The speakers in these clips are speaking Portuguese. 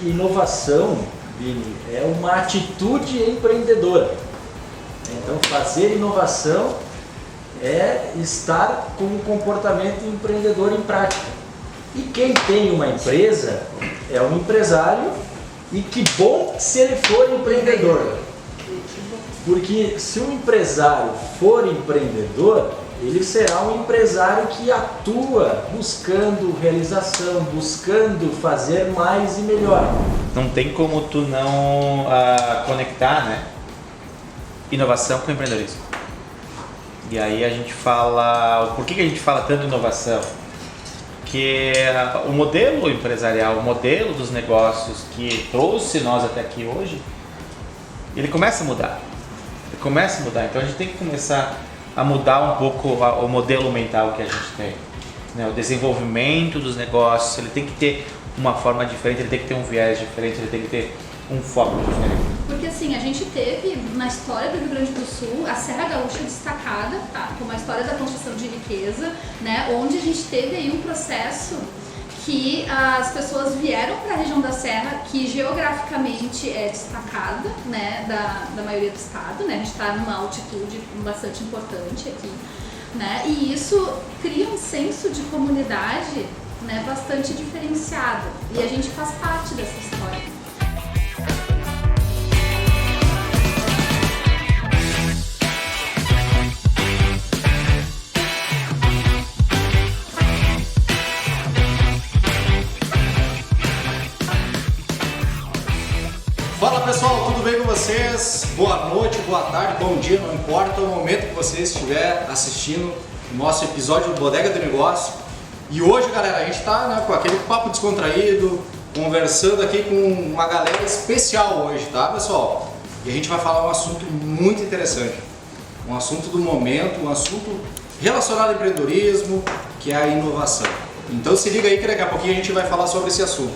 inovação, Vini, é uma atitude empreendedora. Então, fazer inovação é estar com um comportamento empreendedor em prática. E quem tem uma empresa é um empresário, e que bom se ele for empreendedor. Porque se um empresário for empreendedor, ele será um empresário que atua buscando realização, buscando fazer mais e melhor. Não tem como tu não conectar, né, inovação com empreendedorismo. E aí a gente fala, por que a gente fala tanto de inovação? Que o modelo empresarial, o modelo dos negócios que trouxe nós até aqui hoje, ele começa a mudar. Então a gente tem que começar a mudar um pouco o modelo mental que a gente tem, né? O desenvolvimento dos negócios, ele tem que ter uma forma diferente, ele tem que ter um viés diferente, ele tem que ter um foco diferente. Porque assim, a gente teve na história do Rio Grande do Sul a Serra Gaúcha destacada, tá? Como a história da construção de riqueza, né? Onde a gente teve aí um processo que as pessoas vieram para a região da Serra, que geograficamente é destacada, né, da maioria do estado, né, a gente está numa altitude bastante importante aqui, né, e isso cria um senso de comunidade, né, bastante diferenciado, e a gente faz parte dessa história. Fala pessoal, tudo bem com vocês? Boa noite, boa tarde, bom dia, não importa o momento que você estiver assistindo o nosso episódio do Bodega do Negócio. E hoje, galera, a gente tá, né, com aquele papo descontraído, conversando aqui com uma galera especial hoje, tá, pessoal? E a gente vai falar um assunto muito interessante, um assunto do momento, um assunto relacionado ao empreendedorismo, que é a inovação. Então se liga aí que daqui a pouquinho a gente vai falar sobre esse assunto.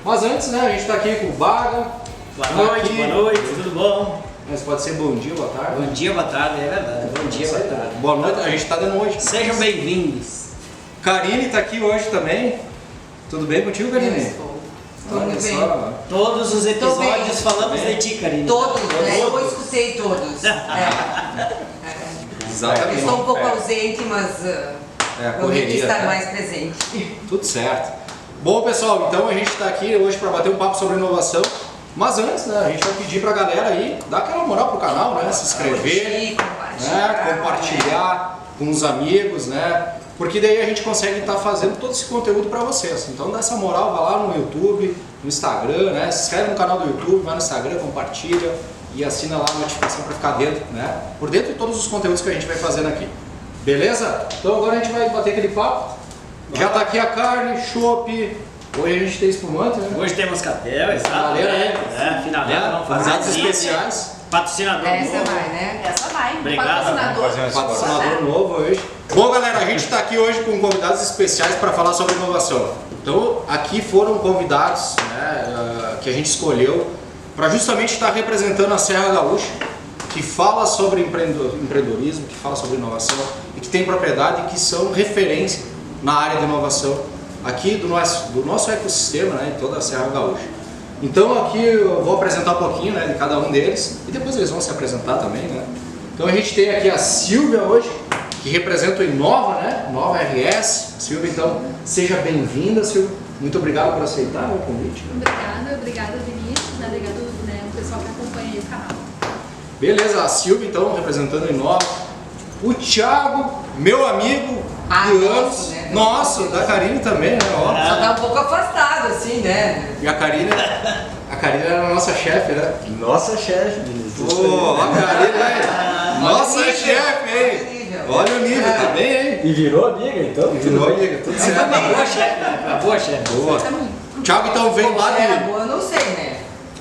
Mas antes, né, a gente tá aqui com o Baga. Boa noite, tudo bom? Mas pode ser bom dia, boa tarde. Bom dia, boa tarde, é verdade. Bom dia, boa tarde. Boa noite, a gente está de noite. Sejam bem-vindos. Karine está aqui hoje também. Tudo bem contigo, Karine? Estou. Olha Tudo bem. só. Todos os episódios bem. falamos de ti, Karine. Todos, né? Eu escutei todos. Exatamente. Estou um pouco ausente, mas a eu correria, quis estar né? mais presente. Tudo certo. Bom, pessoal, então a gente está aqui hoje para bater um papo sobre inovação. Mas antes, né, a gente vai pedir para a galera aí dar aquela moral pro canal, né? Se inscrever, né, compartilhar com os amigos, né? Porque daí a gente consegue estar fazendo todo esse conteúdo para vocês. Então dá essa moral, vai lá no YouTube, no Instagram, né? Se inscreve no canal do YouTube, vai no Instagram, compartilha e assina lá a notificação para ficar dentro, né? Por dentro de todos os conteúdos que a gente vai fazendo aqui. Beleza? Então agora a gente vai bater aquele papo. Já tá aqui a carne, chopp. Hoje a gente tem espumante, né? Hoje temos catel, exato. Finaleira, Finaleira, vamos fazer Convidados assim. especiais. Patrocinador Essa novo. vai, né? Essa vai, Obrigado. patrocinador. Patrocinador novo hoje. Bom, galera, a gente está aqui hoje com convidados especiais para falar sobre inovação. Então, aqui foram convidados, né, que a gente escolheu para justamente estar representando a Serra Gaúcha, que fala sobre empreendedorismo, que fala sobre inovação e que tem propriedade e que são referência na área de inovação aqui do nosso ecossistema, né, em toda a Serra Gaúcha. Então aqui eu vou apresentar um pouquinho, né, de cada um deles e depois eles vão se apresentar também, né. Então a gente tem aqui a Silvia hoje, que representa o Inova, né, Nova RS. Silvia, então seja bem-vinda, Silvia. Muito obrigado por aceitar o convite. Obrigada Vinícius, né? Obrigado, né, o pessoal que acompanha aí o canal. Beleza, a Silvia então representando o Inova. O Thiago, meu amigo de anos, né? nossa, da Karine também, né? Ó. Só tá um pouco afastado, assim, né? E a Karine era a nossa chefe, né? Nossa chefe, Vinícius. Pô, a Karine, né? Nossa chefe, hein? Olha o nível, tá bem, hein? E virou amiga, então? Virou amiga, tudo certo. Boa chefe, né? Boa chefe. Boa. Thiago então vem lá Era de... boa, eu não sei, né?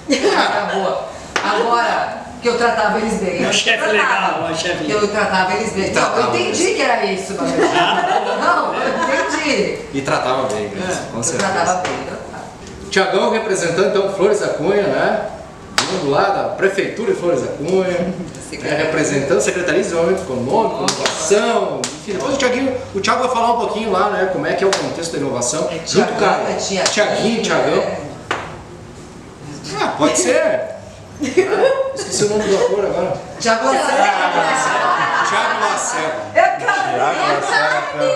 Era boa. Agora, que eu tratava eles bem. Um eu chefe tratava. legal, um chefe Que eu tratava eles bem. Não, eu Tratava entendi que era isso, na verdade. Não, eu entendi. E tratava bem, né? Com Eu certeza. tratava bem, eu tratava. Tiagão representando então Flores da Cunha, né? Vindo lá da Prefeitura de Flores da Cunha, representando a Secretaria de Desenvolvimento Econômico, Inovação, enfim. Depois o Thiago vai falar um pouquinho lá, né? Como é que é o contexto da inovação. É Junto com a Tiaguinho, Tiagão. Ah, pode ser. Esqueci o nome do ator agora. Thiago Lacerda. Thiago Lacerda. Eu acabei.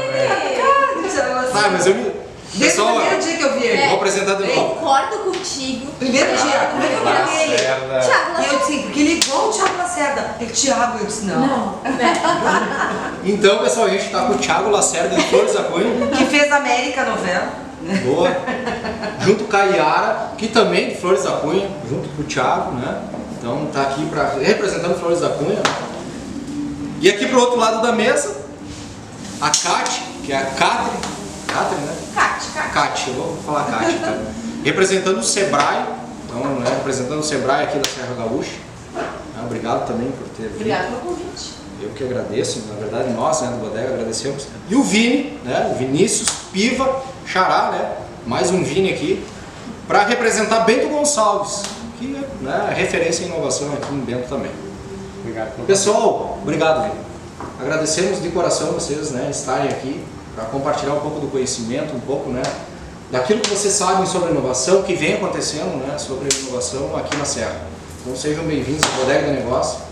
Ah, mas eu me... Desde o Pessoal, primeiro dia que eu vi ele. vou apresentar de novo. Concordo contigo. Primeiro dia, como é que eu vi ele? Lacerda. Thiago E eu disse, porque ele é igual o Thiago Lacerda. Ele, Thiago, eu disse, não. Então, pessoal, a gente tá com o Thiago Lacerda de Flores da Cunha. Que fez América novela. Boa. Junto com a Yara, que também de Flores da Cunha, junto com o Thiago, né? Então tá aqui representando Flores da Cunha. E aqui pro outro lado da mesa, a Kate, que é a Catherine, né? Kate, eu vou falar Kate, tá? Representando o Sebrae, então, né? Representando o Sebrae aqui da Serra Gaúcha. Obrigado também por ter vindo. Obrigada pelo convite. Eu que agradeço, na verdade nós, né, do Bodega, agradecemos. E o Vini, né, o Vinícius Piva Xará, né, mais um Vini aqui, para representar Bento Gonçalves, que é referência em inovação aqui em Bento também. Obrigado. Pessoal, obrigado, Vini. Agradecemos de coração vocês, né, estarem aqui para compartilhar um pouco do conhecimento, um pouco, né, daquilo que vocês sabem sobre inovação, que vem acontecendo, né, sobre inovação aqui na Serra. Então sejam bem-vindos ao Bodega do Negócio.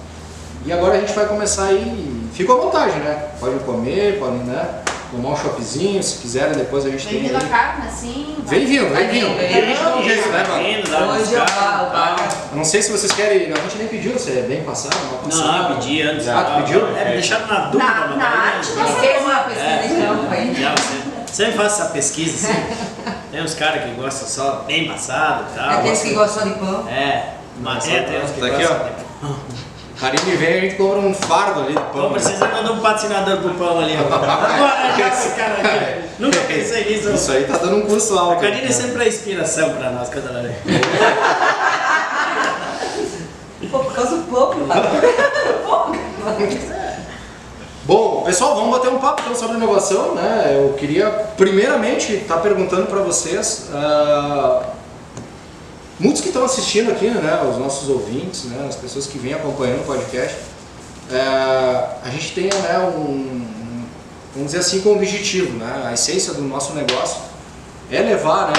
E agora a gente vai começar aí, fica à vontade, né? Podem comer, podem, né, tomar um choppzinho, se quiserem, depois a gente Vem tem vindo a aí. carne, assim. Vem vindo. Vem. A gente dá um jeito, né, mano? Hoje eu falo, Eu não sei se vocês querem, a gente nem pediu, você é bem passado, mal passado. Não, pedi antes. Ah, tu pediu? É, me deixaram na dúvida. Na arte, Nós temos uma pesquisa de campo aí. Sempre faço essa pesquisa, assim. Tem uns caras que gostam só bem passado e tal. Aqueles que gostam de pão. É, mas tem uns que Tá aqui, gostam ó. de pão. Carine vem, a gente compra um fardo ali de Tô pão. precisando de um patrocinador pro pão ali. Agora já esse cara aqui. Nunca pensei nisso. Isso aí tá dando um curso A alto. Karine sempre é inspiração pra nós quando ela vem. Pô, por causa do pão, Bom, pessoal, vamos bater um papo então sobre inovação, né? Eu queria primeiramente estar perguntando para vocês, muitos que estão assistindo aqui, né, os nossos ouvintes, né, as pessoas que vêm acompanhando o podcast, a gente tem, né, vamos dizer assim, como objetivo, né, a essência do nosso negócio é levar, né,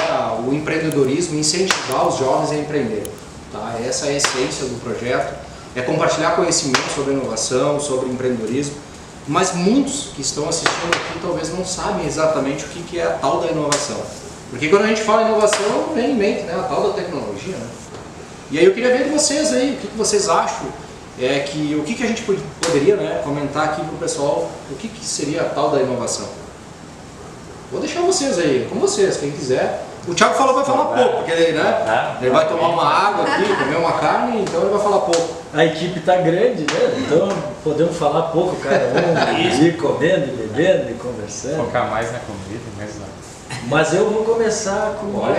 o empreendedorismo, incentivar os jovens a empreender, tá? Essa é a essência do projeto, é compartilhar conhecimento sobre inovação, sobre empreendedorismo, mas muitos que estão assistindo aqui talvez não sabem exatamente o que é a tal da inovação. Porque quando a gente fala em inovação, vem em mente, né, a tal da tecnologia, né? E aí eu queria ver de vocês aí, o que vocês acham, o que a gente poderia, né, comentar aqui para o pessoal, o que seria a tal da inovação. Vou deixar vocês aí, com vocês, quem quiser. O Thiago falou que vai falar pouco, porque ele, né, ele vai tomar uma água aqui, comer uma carne, então ele vai falar pouco. A equipe tá grande, né? Então podemos falar pouco cada um, ir comendo, bebendo e conversando. Focar mais na comida, mais na... Mas eu vou começar com uma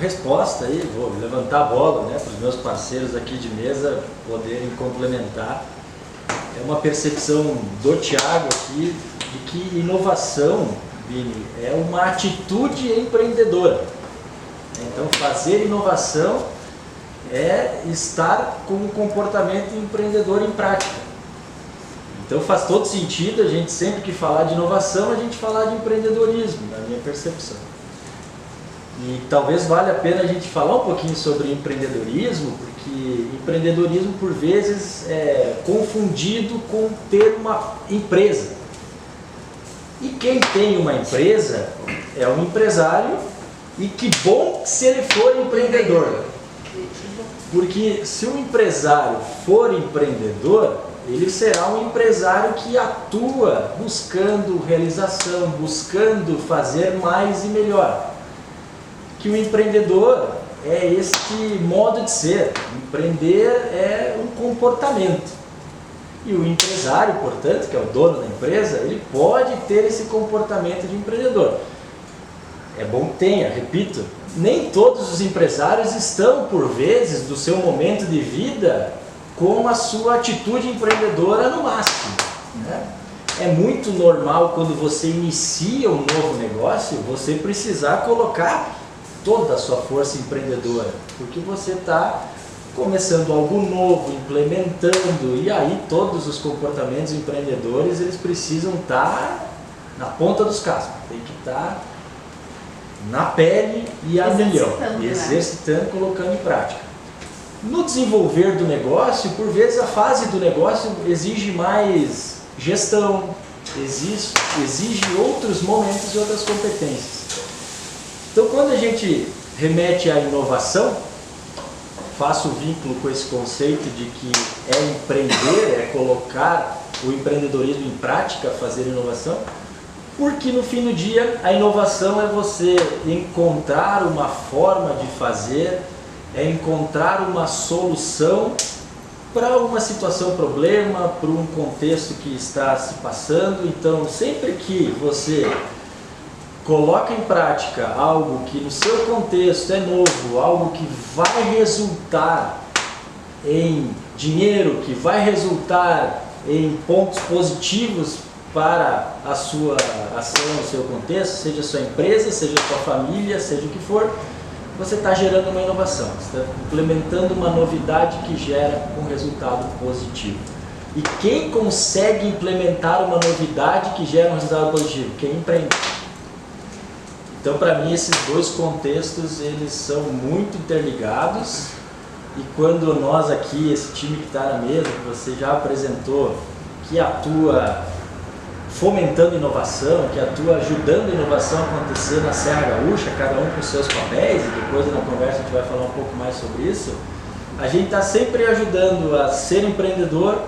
resposta aí, vou levantar a bola, né, para os meus parceiros aqui de mesa poderem complementar. É uma percepção do Thiago aqui de que inovação, Vini, é uma atitude empreendedora. Então fazer inovação é estar com um comportamento empreendedor em prática. Então faz todo sentido a gente sempre que falar de inovação, a gente falar de empreendedorismo, na minha percepção. E talvez valha a pena a gente falar um pouquinho sobre empreendedorismo, porque empreendedorismo por vezes é confundido com ter uma empresa. E quem tem uma empresa é um empresário, e que bom se ele for empreendedor. Porque se o empresário for empreendedor, ele será um empresário que atua buscando realização, buscando fazer mais e melhor. Que o empreendedor é este modo de ser. Empreender é um comportamento. E o empresário, portanto, que é o dono da empresa, ele pode ter esse comportamento de empreendedor. É bom que tenha, repito, nem todos os empresários estão, por vezes, do seu momento de vida com a sua atitude empreendedora no máximo, né? É muito normal quando você inicia um novo negócio, você precisar colocar toda a sua força empreendedora, porque você está começando algo novo, implementando, e aí todos os comportamentos empreendedores eles precisam estar na ponta dos cascos, tem que estar na pele e a milhão, Exercitando, exercitando, colocando em prática. No desenvolver do negócio, por vezes a fase do negócio exige mais gestão, exige outros momentos e outras competências. Então, quando a gente remete à inovação, faço o vínculo com esse conceito de que é empreender, é colocar o empreendedorismo em prática, fazer inovação, porque no fim do dia a inovação é você encontrar uma forma de fazer, é encontrar uma solução para uma situação, problema, para um contexto que está se passando. Então, sempre que você coloca em prática algo que no seu contexto é novo, algo que vai resultar em dinheiro, que vai resultar em pontos positivos para a sua ação, o seu contexto, seja a sua empresa, seja a sua família, seja o que for, você está gerando uma inovação, você está implementando uma novidade que gera um resultado positivo. E quem consegue implementar uma novidade que gera um resultado positivo? Quem empreende. Então, para mim, esses dois contextos, eles são muito interligados, e quando nós aqui, esse time que está na mesa, que você já apresentou, que atua fomentando inovação, que atua ajudando a inovação a acontecer na Serra Gaúcha, cada um com seus papéis, e depois na conversa a gente vai falar um pouco mais sobre isso, a gente está sempre ajudando a ser empreendedor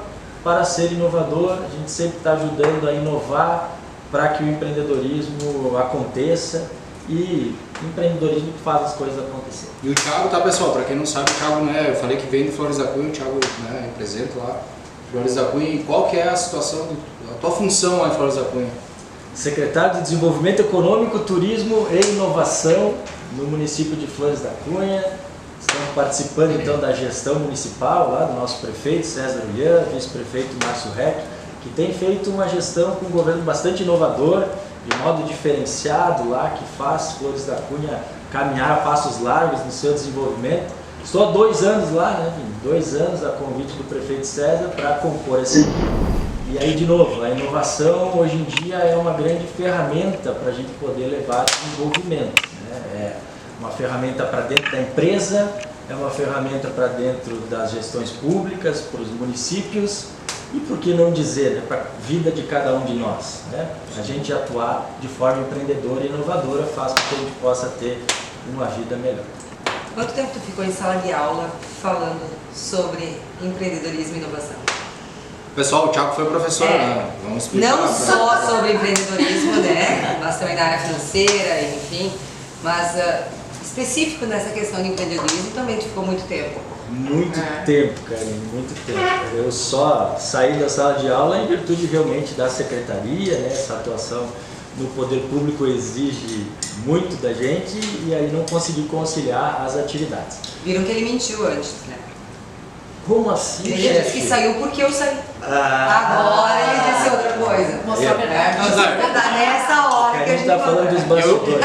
para ser inovador, a gente sempre está ajudando a inovar para que o empreendedorismo aconteça, e empreendedorismo que faz as coisas acontecer. E o Thiago, tá, pessoal, para quem não sabe, o Thiago, né, eu falei que vem do Flores da Cunha, o Thiago, né, representa lá Flores da Cunha. E qual que é a situação, a tua função lá em Flores da Cunha? Secretário de Desenvolvimento Econômico, Turismo e Inovação no município de Flores da Cunha. Estamos participando então da gestão municipal lá do nosso prefeito César Ulian, vice-prefeito Márcio Reck, que tem feito uma gestão com um governo bastante inovador, de modo diferenciado lá, que faz Flores da Cunha caminhar a passos largos no seu desenvolvimento. Estou há 2 anos lá, né, Vini? 2 anos a convite do prefeito César para compor essa equipe. E aí, de novo, a inovação hoje em dia é uma grande ferramenta para a gente poder levar desenvolvimento, né? É uma ferramenta para dentro da empresa, é uma ferramenta para dentro das gestões públicas, para os municípios, e por que não dizer, né, para a vida de cada um de nós, né? A gente atuar de forma empreendedora e inovadora faz com que a gente possa ter uma vida melhor. Quanto tempo tu ficou em sala de aula falando sobre empreendedorismo e inovação? Pessoal, o Thiago foi professor, né? Vamos explicar. Não só sobre empreendedorismo, né? Mas também na área financeira, enfim. Mas específico nessa questão de empreendedorismo também tu ficou muito tempo. Muito tempo, Karine, muito tempo. Eu só saí da sala de aula em virtude realmente da secretaria, né? Essa atuação no poder público exige muito da gente e aí não consegui conciliar as atividades. Viram que ele mentiu antes, né? Como assim, Ele disse que saiu porque eu saí. Agora ele disse outra coisa. Mostrar a verdade. Nessa hora que a gente está falando dos bastidores.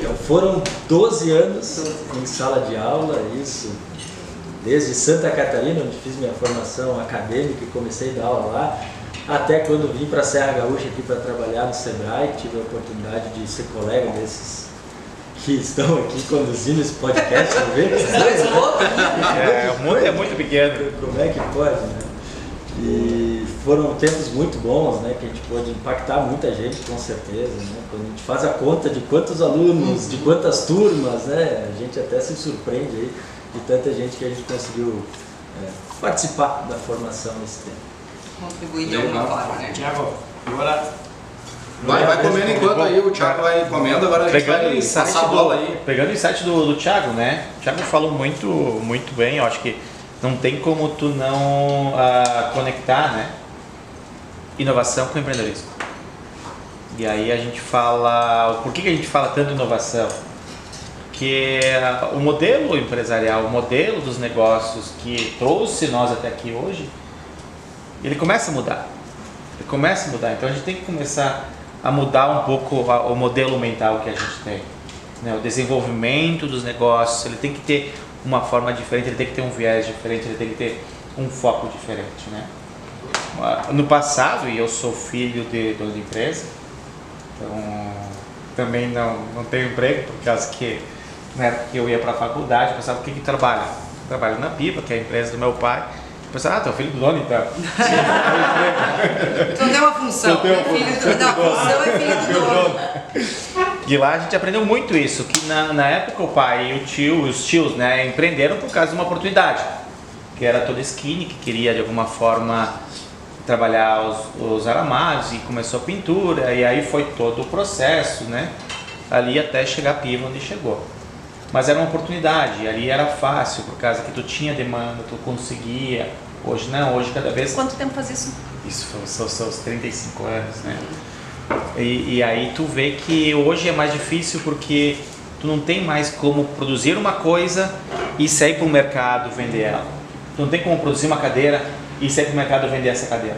Eu falei, Foram 12 anos em sala de aula, isso, desde Santa Catarina, onde fiz minha formação acadêmica e comecei a dar aula lá, até quando vim para a Serra Gaúcha aqui para trabalhar no Sebrae, tive a oportunidade de ser colega desses que estão aqui conduzindo esse podcast, tá vendo? O mundo é muito pequeno. Como é que pode, né? E foram tempos muito bons, né? Que a gente pôde impactar muita gente, com certeza, né? Quando a gente faz a conta de quantos alunos, de quantas turmas, né? A gente até se surpreende aí de tanta gente que a gente conseguiu participar da formação nesse tempo. Contribuir de alguma forma, né? Thiago, agora vai comendo enquanto aí o Thiago vai comendo, agora a gente vai passar a bola aí. Pegando o insight do Thiago, né? O Thiago falou muito bem, eu acho que não tem como tu não conectar, né, inovação com empreendedorismo. E aí a gente fala, por que a gente fala tanto inovação? Porque o modelo empresarial, o modelo dos negócios que trouxe nós até aqui hoje, ele começa a mudar. Então a gente tem que começar a mudar um pouco o modelo mental que a gente tem, né? O desenvolvimento dos negócios, ele tem que ter uma forma diferente, ele tem que ter um viés diferente, ele tem que ter um foco diferente, né? No passado, e eu sou filho de dono de empresa, então também não tenho emprego por causa que Na época que eu ia para a faculdade, eu pensava, o que trabalha? Eu trabalho na Piva, que é a empresa do meu pai. Eu pensava, tu é filho do dono, então. Então tem uma função. Então tem uma Filho do... Não, a função é filho do dono. De lá a gente aprendeu muito isso, que na época o pai e os tios, né, empreenderam por causa de uma oportunidade, que era toda skinny, que queria de alguma forma trabalhar os aramados e começou a pintura, e aí foi todo o processo, né, ali até chegar a Piva onde chegou. Mas era uma oportunidade, ali era fácil, por causa que tu tinha demanda, tu conseguia. Hoje não, hoje cada vez... Quanto tempo faz isso? Isso são os 35 anos, né? E aí tu vê que hoje é mais difícil porque tu não tem mais como produzir uma coisa e sair para o mercado vender ela. Tu não tem como produzir uma cadeira e sair para o mercado vender essa cadeira.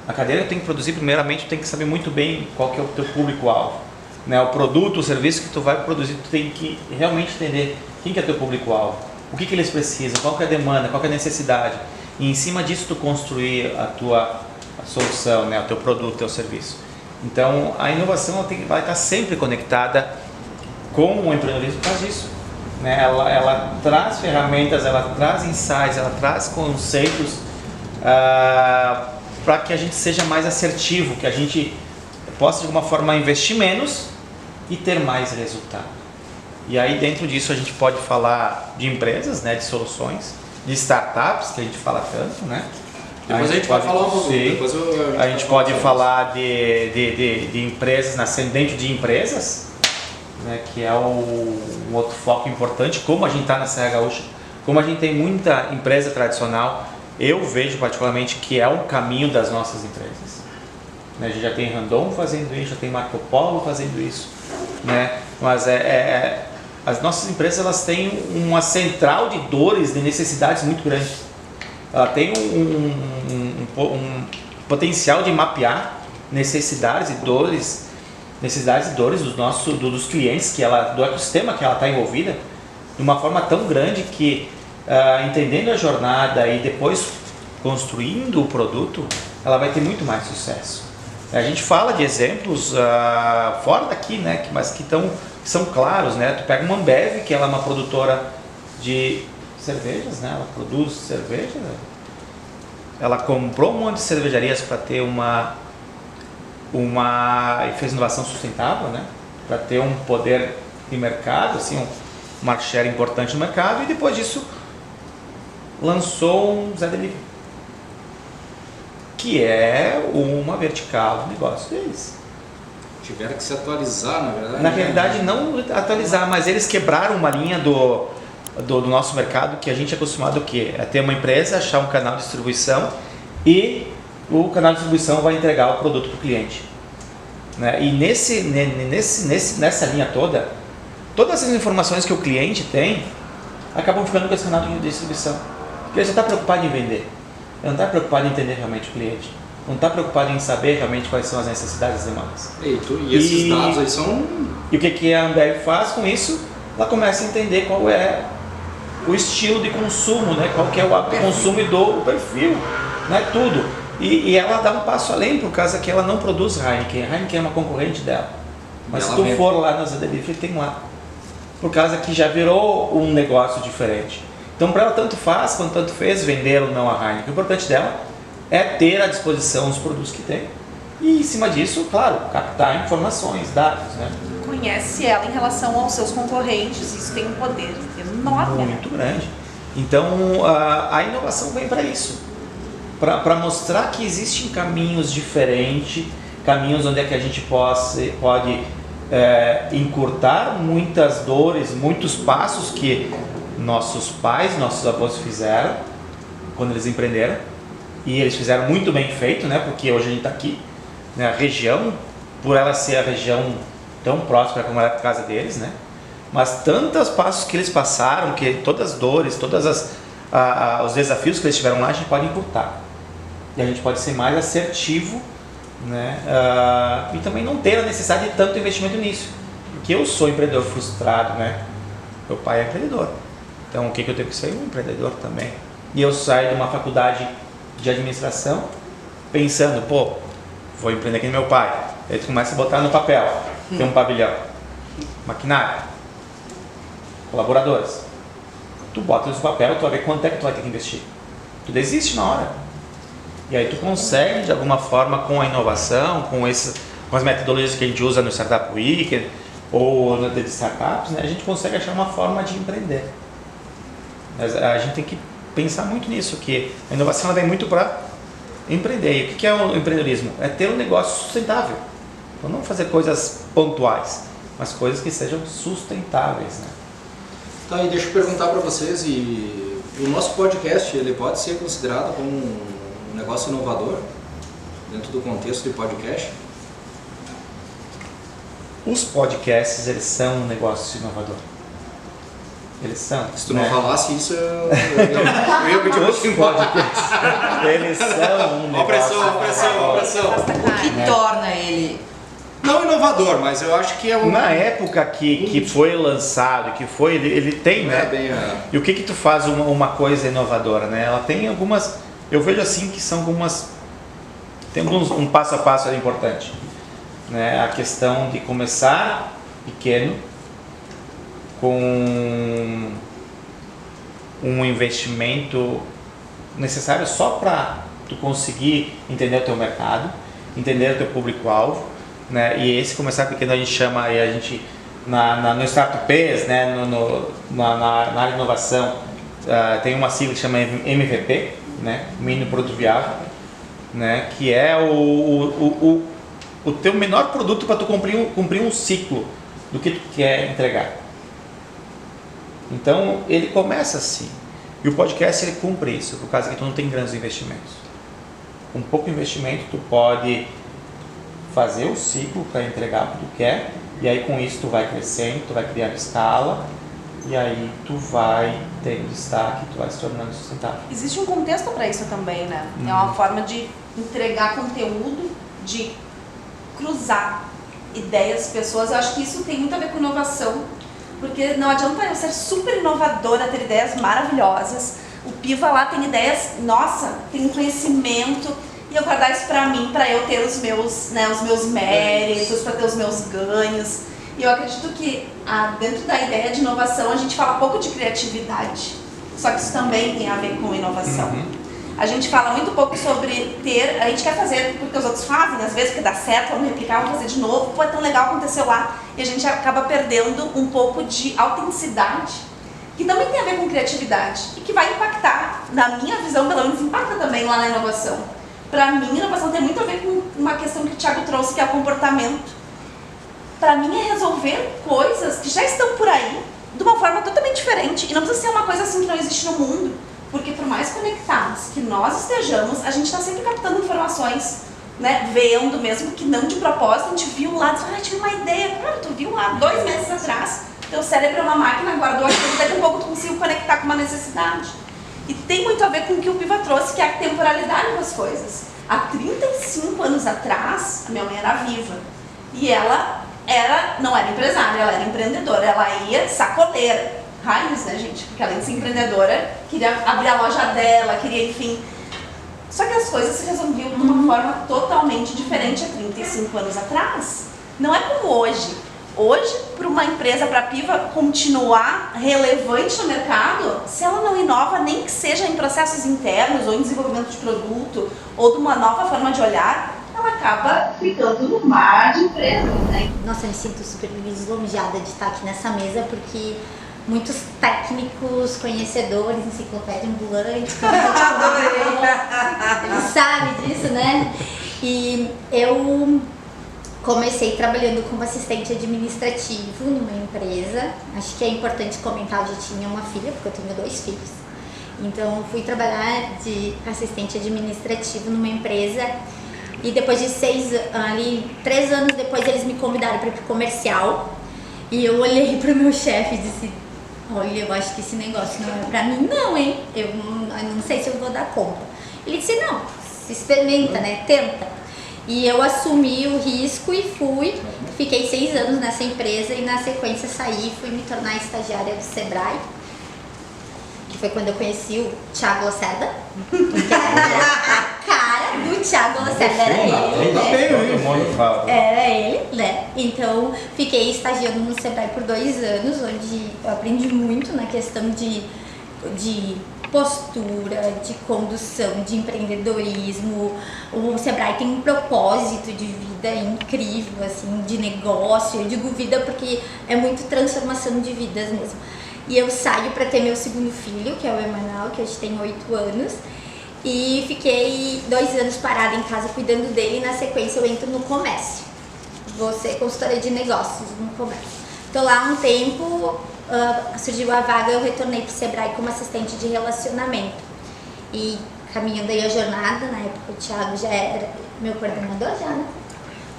A cadeira tu tem que produzir primeiramente, tu tem que saber muito bem qual que é o teu público-alvo, né? O produto, o serviço que tu vai produzir, tu tem que realmente entender quem que é teu público-alvo, o que que eles precisam, qual que é a demanda, qual que é a necessidade, e em cima disso tu construir a solução, né? O teu produto, o teu serviço. Então a inovação vai estar sempre conectada com o empreendedorismo por causa disso, né? Ela traz ferramentas, ela traz insights, ela traz conceitos para que a gente seja mais assertivo, que a gente possa de alguma forma investir menos e ter mais resultado. E aí dentro disso a gente pode falar de empresas, né, de soluções, de startups, que a gente fala tanto, né? Depois a gente pode falar um pouco. A gente pode falar de empresas nascendo dentro de empresas, né, que é um outro foco importante. Como a gente está na Serra Gaúcha, como a gente tem muita empresa tradicional, eu vejo particularmente que é o caminho das nossas empresas. A gente já tem Randon fazendo isso, já tem Marco Polo fazendo isso, né? Mas as nossas empresas, elas têm uma central de dores, de necessidades muito grande. Ela tem um potencial de mapear necessidades e dores dos clientes, do ecossistema que ela está envolvida, de uma forma tão grande que, entendendo a jornada e depois construindo o produto, ela vai ter muito mais sucesso. A gente fala de exemplos fora daqui, né, mas que são claros, né? Tu pega uma Ambev, que ela é uma produtora de cervejas, né? Ela produz cerveja. Ela comprou um monte de cervejarias para ter e fez inovação sustentável, né? Para ter um poder de mercado, assim, um market share importante no mercado, e depois disso lançou um Zé Delivery, que é uma vertical do negócio deles. Tiveram que se atualizar, na verdade. Na realidade, não atualizar, mas eles quebraram uma linha do nosso mercado, que a gente é acostumado a ter uma empresa, achar um canal de distribuição e o canal de distribuição vai entregar o produto para o cliente, né? E nessa linha toda, todas as informações que o cliente tem acabam ficando com esse canal de distribuição, porque ele já está preocupado em vender, ele não está preocupado em entender realmente o cliente, não está preocupado em saber realmente quais são as necessidades e demandas. E esses dados aí são... E o que a Ambev faz com isso? Ela começa a entender qual é o estilo de consumo, né? Qual que é o hábito consumidor, o perfil, né? Tudo. E ela dá um passo além, por causa que ela não produz Heineken. A Heineken é uma concorrente dela. Mas se tu for lá na Zé Delivery, tem lá. Por causa que já virou um negócio diferente. Então para ela tanto faz, quanto tanto fez vender ou não a Heineken. O importante dela é ter à disposição os produtos que tem. E em cima disso, claro, captar informações, dados, né? Conhece ela em relação aos seus concorrentes, isso tem um poder enorme. Muito grande. Então a inovação vem para isso, para mostrar que existem caminhos diferentes, caminhos onde é que a gente pode encurtar muitas dores, muitos passos que nossos pais, nossos avós fizeram quando eles empreenderam, e eles fizeram muito bem feito, né? Porque hoje a gente está aqui, né? A região, por ela ser a região tão próxima como era a casa deles, né? Mas tantos passos que eles passaram, que todas as dores, todos os desafios que eles tiveram lá, a gente pode encurtar. E a gente pode ser mais assertivo, né? E também não ter a necessidade de tanto investimento nisso. Porque eu sou empreendedor frustrado, né? Meu pai é empreendedor. Então o que eu tenho que ser? Um empreendedor também. E eu saio de uma faculdade de administração pensando, vou empreender aqui no meu pai. Aí tu começa a botar no papel. Tem um pavilhão, maquinário, colaboradores. Tu bota isso no papel, tu vai ver quanto é que tu vai ter que investir. Tu desiste na hora. E aí tu consegue, de alguma forma, com a inovação, com as metodologias que a gente usa no Startup Week ou na de startups, né, a gente consegue achar uma forma de empreender. Mas a gente tem que pensar muito nisso, que a inovação ela vem muito para empreender. E o que é o empreendedorismo? É ter um negócio sustentável. Então não fazer coisas pontuais, mas coisas que sejam sustentáveis, né? Tá, e deixa eu perguntar para vocês, e o nosso podcast, ele pode ser considerado como um negócio inovador dentro do contexto de podcast? Os podcasts, eles são um negócio inovador. Eles são. Se tu não falasse isso, eu ia pedir Os podcasts, eles são um negócio pressão. O que torna ele... Não inovador, mas eu acho que é um... Na época que foi lançado, que foi, ele tem, né? E o que tu faz uma coisa inovadora, né? Ela tem algumas, eu vejo assim que são algumas, tem um passo a passo ali importante, né? A questão de começar pequeno, com um investimento necessário só para tu conseguir entender o teu mercado, entender o teu público-alvo, né? E esse começar pequeno a gente chama, e a gente no Startups, né? Na área de inovação, tem uma sigla que chama MVP, né? Mínimo Produto Viável, né? Que é o teu menor produto para tu cumprir um ciclo do que tu quer entregar. Então ele começa assim, e o podcast ele cumpre isso, por causa que tu não tem grandes investimentos. Com pouco investimento tu pode fazer o ciclo para entregar o que tu quer, e aí com isso tu vai crescendo, tu vai criando escala, e aí tu vai tendo destaque, tu vai se tornando sustentável. Existe um contexto para isso também, né? É uma forma de entregar conteúdo, de cruzar ideias, pessoas. Eu acho que isso tem muito a ver com inovação, porque não adianta eu ser super inovadora, ter ideias maravilhosas. O Piva lá tem ideias, nossa, tem um conhecimento, e eu guardar isso pra mim, pra eu ter os meus méritos, pra ter os meus ganhos. E eu acredito que dentro da ideia de inovação a gente fala pouco de criatividade, só que isso também tem a ver com inovação. A gente fala muito pouco sobre a gente quer fazer porque os outros fazem, às vezes porque dá certo, vamos replicar, vamos fazer de novo, pô, é tão legal, aconteceu lá, e a gente acaba perdendo um pouco de autenticidade, que também tem a ver com criatividade, e que vai impactar, na minha visão, pelo menos impacta também lá na inovação. Para mim, inovação tem muito a ver com uma questão que o Thiago trouxe, que é o comportamento. Para mim é resolver coisas que já estão por aí, de uma forma totalmente diferente, e não precisa ser uma coisa assim que não existe no mundo, porque por mais conectados que nós estejamos, a gente está sempre captando informações, né, vendo, mesmo que não de propósito, a gente viu lá, tive uma ideia, cara, tu viu lá 2 meses atrás, teu cérebro é uma máquina, guardou aquilo, daqui a pouco tu conseguiu conectar com uma necessidade. E tem muito a ver com o que o Piva trouxe, que é a temporalidade das coisas. Há 35 anos atrás, a minha mãe era viva, e ela não era empresária, ela era empreendedora, ela ia sacoleira, raiz, né, gente? Porque além de ser empreendedora, queria abrir a loja dela, queria, enfim... Só que as coisas se resolviam de uma forma totalmente diferente há 35 anos atrás. Não é como hoje. Hoje, para uma empresa, para a Piva continuar relevante no mercado, se ela não inova, nem que seja em processos internos ou em desenvolvimento de produto ou de uma nova forma de olhar, ela acaba ficando no mar de empresas, né? Nossa, eu me sinto super lisonjeada de estar aqui nessa mesa, porque muitos técnicos, conhecedores, enciclopédia ambulante, eles sabem disso, né? E eu comecei trabalhando como assistente administrativo numa empresa. Acho que é importante comentar, eu já tinha uma filha, porque eu tenho 2 filhos. Então, fui trabalhar de assistente administrativo numa empresa, e depois de 3 anos depois, eles me convidaram para ir pro comercial. E eu olhei pro meu chefe e disse: olha, eu acho que esse negócio não é pra mim não, hein? Eu não sei se eu vou dar conta. Ele disse: não, se experimenta, né? Tenta. E eu assumi o risco e fui. Fiquei 6 anos nessa empresa e na sequência saí e fui me tornar estagiária do Sebrae, que foi quando eu conheci o Thiago Lacerda, que era a cara do Thiago Lacerda era ele, Tá né? bem, Todo mundo fala. Era ele, né? Então, fiquei estagiando no Sebrae por 2 anos, onde eu aprendi muito na questão de postura, de condução, de empreendedorismo. O Sebrae tem um propósito de vida incrível, assim, de negócio. Eu digo vida porque é muito transformação de vidas mesmo. E eu saio para ter meu segundo filho, que é o Emanuel, que hoje tem 8 anos. E fiquei 2 anos parada em casa cuidando dele, e na sequência eu entro no comércio. Vou ser consultora de negócios no comércio. Tô lá há um tempo, surgiu a vaga, eu retornei pro Sebrae como assistente de relacionamento. E caminhando aí a jornada, na época o Thiago já era meu coordenador,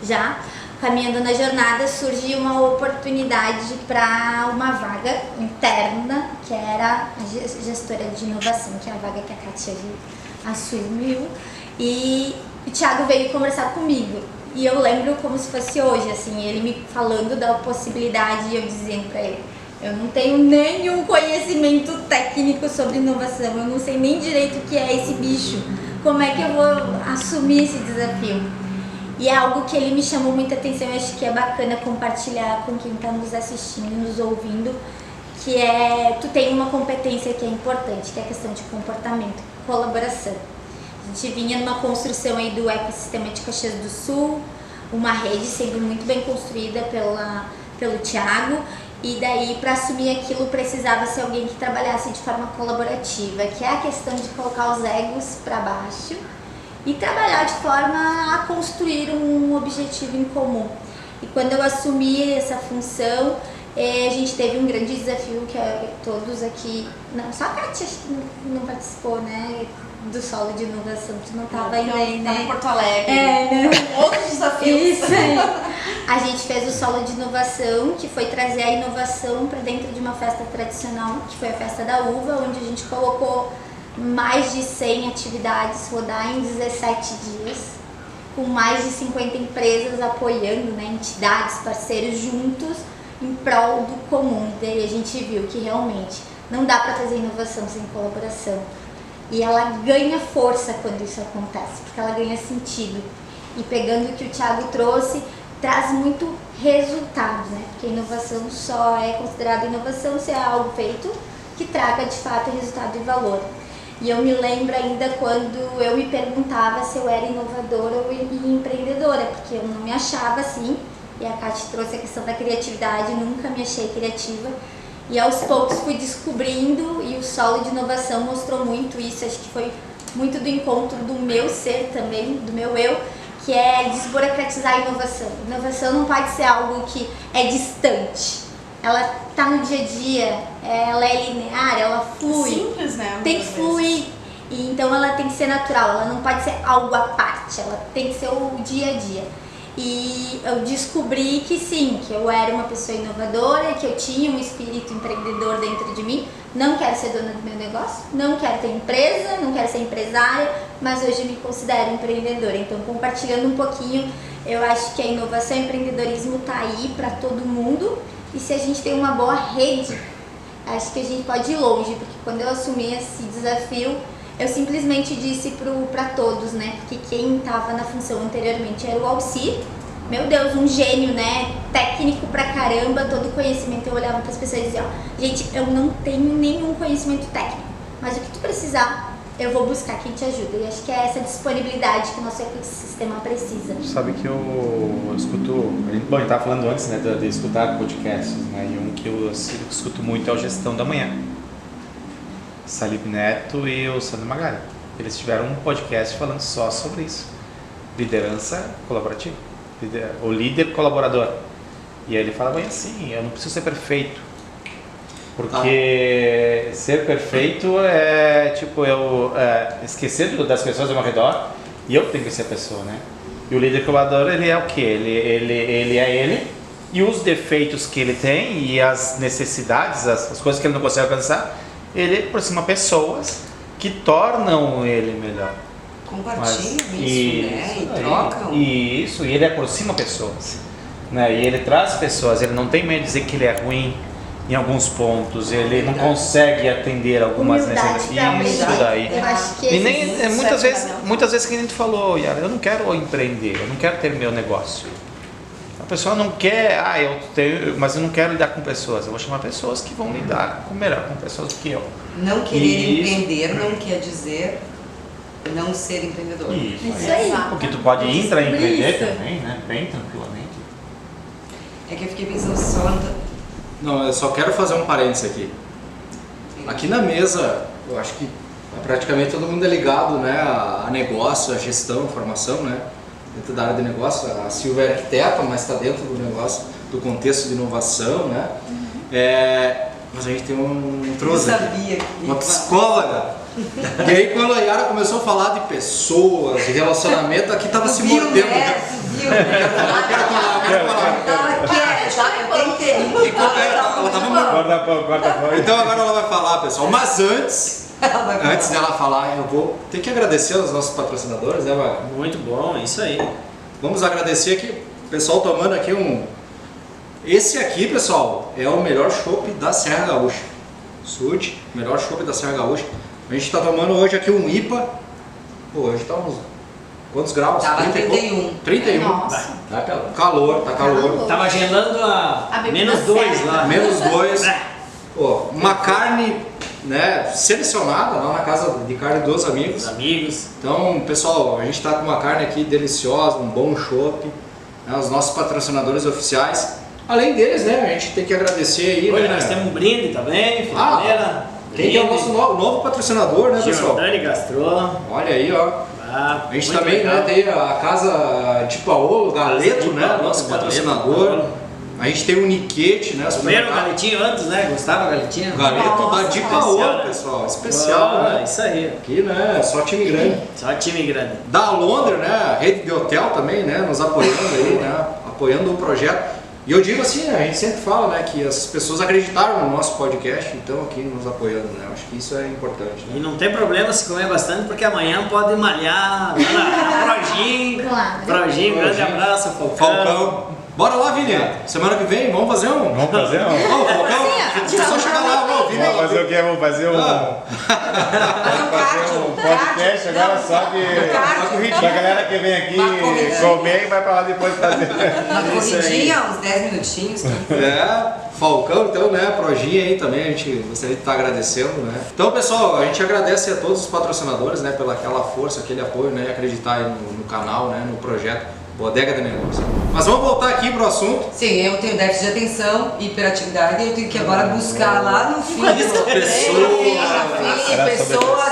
já. Caminhando na jornada, surgiu uma oportunidade para uma vaga interna, que era a gestora de inovação, que é a vaga que a Kátia assumiu. E o Thiago veio conversar comigo. E eu lembro como se fosse hoje, assim, ele me falando da possibilidade e eu dizendo para ele: eu não tenho nenhum conhecimento técnico sobre inovação, eu não sei nem direito o que é esse bicho, como é que eu vou assumir esse desafio? E é algo que ele me chamou muita atenção, eu acho que é bacana compartilhar com quem está nos assistindo, nos ouvindo, que é, tu tem uma competência que é importante, que é a questão de comportamento, colaboração. A gente vinha numa construção aí do ecossistema de Caxias do Sul, uma rede sendo muito bem construída pelo Thiago, e daí para assumir aquilo precisava ser alguém que trabalhasse de forma colaborativa, que é a questão de colocar os egos para baixo e trabalhar de forma a construir um objetivo em comum. E quando eu assumi essa função, a gente teve um grande desafio que todos aqui, não, só a Kátia acho que não participou, né, do solo de inovação, tu não estava ainda aí, né? Em Porto Alegre. Né? Outros desafios. Isso aí. A gente fez o solo de inovação, que foi trazer a inovação para dentro de uma festa tradicional, que foi a Festa da Uva, onde a gente colocou mais de 100 atividades rodar em 17 dias, com mais de 50 empresas apoiando, né, entidades, parceiros juntos em prol do comum. Daí a gente viu que realmente não dá para fazer inovação sem colaboração. E ela ganha força quando isso acontece, porque ela ganha sentido. E pegando o que o Thiago trouxe, traz muito resultado, né? Porque inovação só é considerada inovação se é algo feito que traga de fato resultado e valor. E eu me lembro ainda quando eu me perguntava se eu era inovadora ou empreendedora, porque eu não me achava assim. E a Kátia trouxe a questão da criatividade, nunca me achei criativa. E aos poucos fui descobrindo, e o solo de inovação mostrou muito isso. Acho que foi muito do encontro do meu ser também, do meu eu, que é desburocratizar a inovação. Inovação não pode ser algo que é distante. Ela está no dia a dia, ela é linear, ela flui. Simples, né? Tem que fluir. E então ela tem que ser natural, ela não pode ser algo à parte, ela tem que ser o dia a dia. E eu descobri que sim, que eu era uma pessoa inovadora, que eu tinha um espírito empreendedor dentro de mim. Não quero ser dona do meu negócio, não quero ter empresa, não quero ser empresária, mas hoje eu me considero empreendedora. Então, compartilhando um pouquinho, eu acho que a inovação e o empreendedorismo está aí para todo mundo. E se a gente tem uma boa rede, acho que a gente pode ir longe, porque quando eu assumi esse desafio, eu simplesmente disse para todos, né? Porque quem estava na função anteriormente era o Alcir. Meu Deus, um gênio, né? Técnico pra caramba, todo conhecimento. Eu olhava para as pessoas e dizia: ó, gente, eu não tenho nenhum conhecimento técnico, mas o que tu precisar, eu vou buscar quem te ajuda. E acho que é essa disponibilidade que o nosso ecossistema precisa. Sabe que eu escuto... Bom, a gente estava falando antes, né, de escutar podcasts, né? E um que eu escuto muito é o Gestão da Manhã. Salib Neto e o Sandro Magalha. Eles tiveram um podcast falando só sobre isso. Liderança colaborativa. O líder colaborador. E aí ele fala bem assim: eu não preciso ser perfeito. Porque ser perfeito é tipo eu esquecer das pessoas ao meu redor, e eu tenho que ser a pessoa, né? E o líder colaborador, ele é o quê? Ele é ele, e os defeitos que ele tem e as necessidades, as coisas que ele não consegue alcançar, ele aproxima pessoas que tornam ele melhor. Compartilham isso, né? E trocam. Isso, e ele aproxima pessoas, né? E ele traz pessoas, ele não tem medo de dizer que ele é ruim, em alguns pontos, ele não consegue atender algumas Humildade pra necessidades. Isso humildade. daí. Eu acho que E nem, isso é muitas fundamental. vezes que a gente falou, Yara, eu não quero empreender, eu não quero ter meu negócio. A pessoa não quer, mas eu não quero lidar com pessoas, eu vou chamar pessoas que vão lidar melhor com pessoas do que eu. Não querer Isso. empreender não quer dizer não ser empreendedor. Isso aí. Porque tu pode entrar em empreender Isso. também, né? Bem tranquilamente. É que eu fiquei pensando só... Não, eu só quero fazer um parênteses aqui. Aqui na mesa, eu acho que praticamente todo mundo é ligado, né, a negócio, a gestão, a formação, né, dentro da área de negócio. A Silvia é arquiteta, mas está dentro do negócio, do contexto de inovação, né. Mas a gente tem um Eu trouxe aqui, sabia que... uma psicóloga. E aí quando a Yara começou a falar de pessoas, de relacionamento, aqui tava se Viu, mordendo. né? Viu, né? Eu quero falar. Ela quer, eu tentei. Ela tava mordendo. Corta fora. Então agora ela vai falar, pessoal. Mas antes dela falar, eu vou ter que agradecer aos nossos patrocinadores, né, Vaga? Muito bom, é isso aí. Vamos agradecer aqui, o pessoal tomando aqui Esse aqui, pessoal, é o melhor chopp da Serra Gaúcha. Sud, melhor chopp da Serra Gaúcha. A gente tá tomando hoje aqui um IPA. Pô, hoje tá uns... Quantos graus? Tava 30 e pouco? 31. Nossa. Tá calor, tá calor. Tava gelando a bebida -2 serve. lá. -2. Pô, uma carne, né, selecionada lá na casa de carne dos Os amigos. amigos. Então, pessoal, a gente está com uma carne aqui deliciosa, um bom chopp, né, os nossos patrocinadores oficiais. Além deles, né, a gente tem que agradecer aí, Hoje né? nós temos um brinde também, Filomeira. Quem que é o nosso novo patrocinador, né, pessoal? Giordani Gastrô. Olha aí, ó. Ah, A gente muito também, legal. né, tem a Casa de Paolo, Galeto, de né, Paolo, nosso Galeto, patrocinador. Paolo. A gente tem o Niquete, né, Comeram o supermercado. galetinho antes, né? Gostava do galetinho? Galeto da de Paolo, Especial, né? pessoal. Especial, né? Isso aí. Aqui, né, só time grande. Só time grande. Da Londres, né, a rede de hotel também, né, nos apoiando aí, né, apoiando o projeto. E eu digo assim, né, a gente sempre fala, né, que as pessoas acreditaram no nosso podcast, então aqui nos apoiando, né, acho que isso é importante, né. E não tem problema se comer bastante, porque amanhã pode malhar lá na Projinho. Claro. Projinho, grande Projinho. abraço, Falcão. Falcão. Bora lá, Vini. Semana que vem, vamos fazer um... Vamos fazer um... Ô, Falcão, deixa eu só chegar lá, ô, Vini. Vamos fazer o quê? Vamos fazer um... Fazer um podcast agora só de... Da galera que vem aqui Uma corridinha. comer e vai pra lá depois fazer. Uma Isso aí. corridinha, uns 10 minutinhos. Falcão, então, né, Projinha aí também, a gente gostaria de estar agradecendo, né. Então, pessoal, a gente agradece a todos os patrocinadores, né, pela aquela força, aquele apoio, né, acreditar aí no canal, né, no projeto Bodega de Negócio. Mas vamos voltar aqui pro assunto. Sim, eu tenho déficit de atenção, hiperatividade, e eu tenho que agora buscar lá no fim. Pessoas,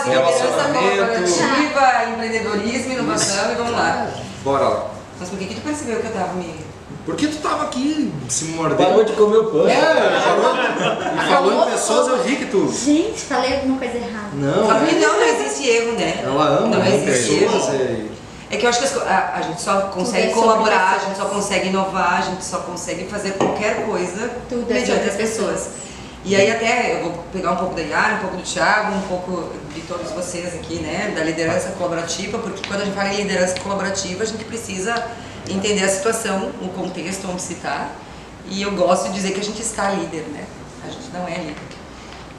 liderança relacionamento. colaborativa, empreendedorismo, inovação e vamos lá. Bora lá. Mas por que tu percebeu que eu tava me... Porque tu tava aqui se mordendo. Parou de comer o pão. Falou em pessoas, eu vi que tu... Gente, falei alguma coisa errada. Não, Só que né? não existe erro, né? Ela ama, Não né, existe pessoas. erro. É que eu acho que a gente só consegue é sobre colaborar, a pessoas. gente só consegue inovar, a gente só consegue fazer qualquer coisa Tudo é mediante sobre as pessoas. E aí até eu vou pegar um pouco da Yara, um pouco do Thiago, um pouco de todos vocês aqui, né, da liderança colaborativa, porque quando a gente fala em liderança colaborativa, a gente precisa entender a situação, o contexto onde se está. E eu gosto de dizer que a gente está líder, né? A gente não é líder.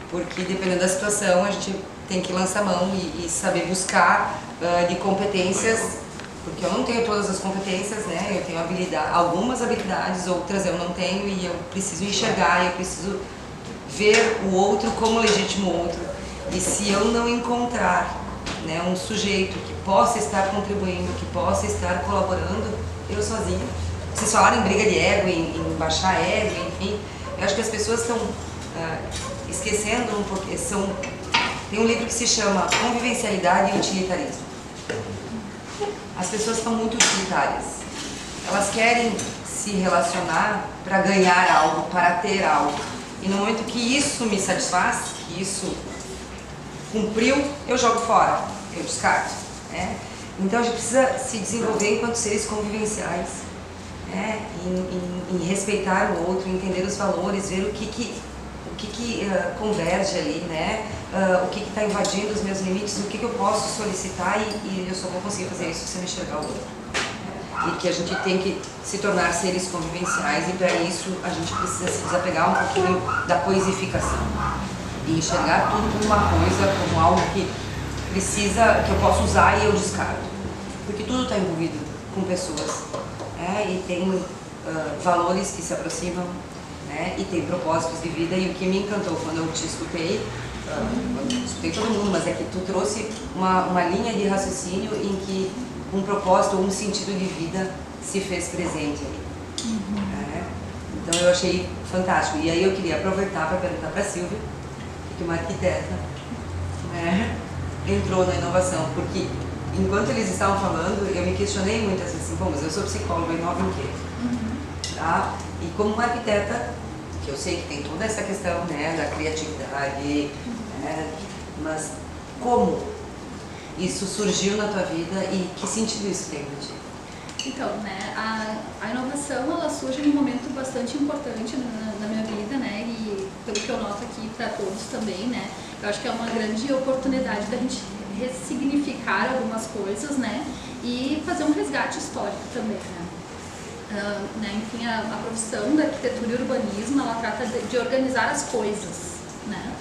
Porque dependendo da situação, a gente tem que lançar mão e saber buscar de competências, porque eu não tenho todas as competências, né? Eu tenho algumas habilidades, outras eu não tenho, e eu preciso enxergar, eu preciso ver o outro como legítimo outro. E se eu não encontrar, né, um sujeito que possa estar contribuindo, que possa estar colaborando, eu sozinha. Vocês falaram em briga de ego, em baixar ego, enfim. Eu acho que as pessoas estão esquecendo um pouco. Tem um livro que se chama Convivencialidade e Utilitarismo. As pessoas estão muito utilitárias. Elas querem se relacionar para ganhar algo, para ter algo. E no momento que isso me satisfaz, que isso cumpriu, eu jogo fora, eu descarto, né? Então a gente precisa se desenvolver enquanto seres convivenciais, né? Em respeitar o outro, entender os valores, ver o que converge ali, né? O que está invadindo os meus limites, o que eu posso solicitar, e eu só vou conseguir fazer isso se eu enxergar o outro. e que a gente tem que se tornar seres convivenciais, e para isso a gente precisa se desapegar um pouquinho da coisificação e enxergar tudo como uma coisa, como algo que precisa, que eu posso usar e eu descarto, porque tudo está envolvido com pessoas, e tem valores que se aproximam, né, e tem propósitos de vida. E o que me encantou quando eu te escutei, eu escutei todo mundo, mas é que tu trouxe uma linha de raciocínio em que um propósito ou um sentido de vida se fez presente ali. Então eu achei fantástico. E aí eu queria aproveitar para perguntar para a Silvia, que uma arquiteta, né, entrou na inovação, porque enquanto eles estavam falando, eu me questionei muito assim, bom, mas eu sou psicóloga, inova em quê? Tá? E como uma arquiteta, que eu sei que tem toda essa questão, né, da criatividade, né, mas como isso surgiu na tua vida e que sentido isso tem para ti? Então, né, a inovação, ela surge num momento bastante importante na minha vida, né, e pelo que eu noto aqui para todos também, né, eu acho que é uma grande oportunidade da gente ressignificar algumas coisas, né, e fazer um resgate histórico também, né. Enfim, a profissão da arquitetura e urbanismo, ela trata de organizar as coisas, né,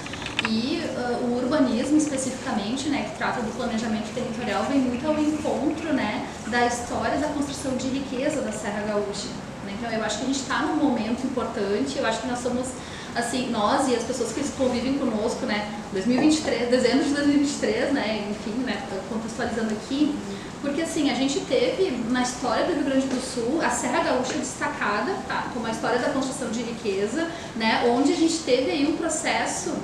e o urbanismo especificamente, né, que trata do planejamento territorial, vem muito ao encontro, né, da história da construção de riqueza da Serra Gaúcha, né. Então eu acho que a gente está num momento importante, eu acho que nós somos, assim, nós e as pessoas que convivem conosco, né, 2023, dezembro de 2023, né, enfim, né, contextualizando aqui, porque assim, a gente teve na história do Rio Grande do Sul a Serra Gaúcha destacada, tá, como a história da construção de riqueza, né, onde a gente teve aí um processo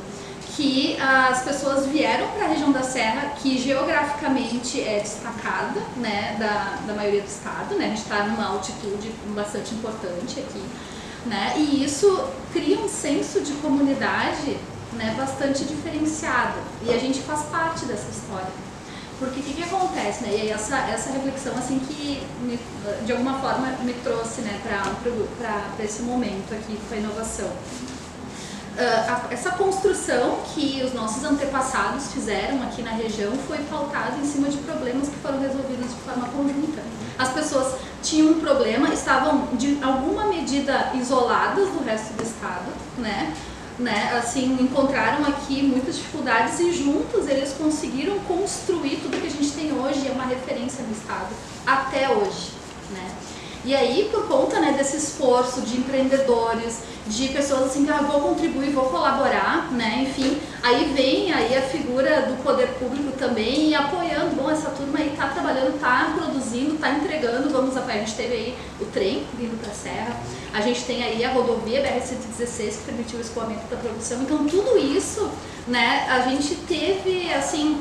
que as pessoas vieram para a região da Serra, que geograficamente é destacada, né, da maioria do estado, né, a gente está numa altitude bastante importante aqui, né, e isso cria um senso de comunidade, né, bastante diferenciado, e a gente faz parte dessa história. Porque o que acontece, né? E essa reflexão assim que de alguma forma me trouxe, né, para esse momento aqui com a inovação. Essa construção que os nossos antepassados fizeram aqui na região foi pautada em cima de problemas que foram resolvidos de forma conjunta. As pessoas tinham um problema, estavam de alguma medida isoladas do resto do estado, né? Assim, encontraram aqui muitas dificuldades e juntos eles conseguiram construir tudo que a gente tem hoje, é uma referência no estado, até hoje, né? E aí, por conta, né, desse esforço de empreendedores, de pessoas assim, que vou contribuir, vou colaborar, né, enfim, aí vem aí a figura do poder público também e apoiando, bom, essa turma aí tá trabalhando, tá produzindo, tá entregando, vamos apoiar. A gente teve aí o trem vindo para a Serra, a gente tem aí a rodovia BR-116 que permitiu o escoamento da produção, então tudo isso, né, a gente teve, assim,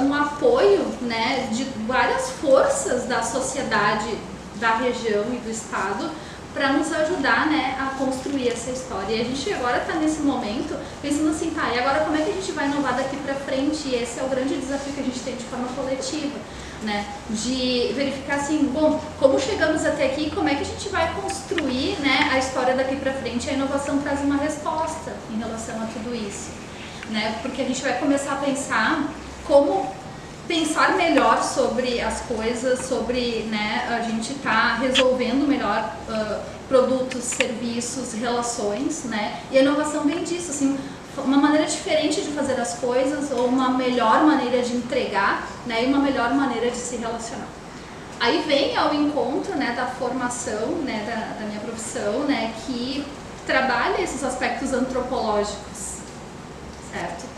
um apoio, né, de várias forças da sociedade da região e do estado para nos ajudar, né, a construir essa história. E a gente agora está nesse momento pensando assim, tá, e agora como é que a gente vai inovar daqui para frente? E esse é o grande desafio que a gente tem de forma coletiva, né, de verificar assim, bom, como chegamos até aqui, como é que a gente vai construir, né, a história daqui para frente? A inovação traz uma resposta em relação a tudo isso, né, porque a gente vai começar a pensar como pensar melhor sobre as coisas, sobre, né, a gente tá resolvendo melhor produtos, serviços, relações, né, e a inovação vem disso, assim, uma maneira diferente de fazer as coisas ou uma melhor maneira de entregar, né, e uma melhor maneira de se relacionar. Aí vem ao encontro, né, da formação, né, da minha profissão, né, que trabalha esses aspectos antropológicos, certo?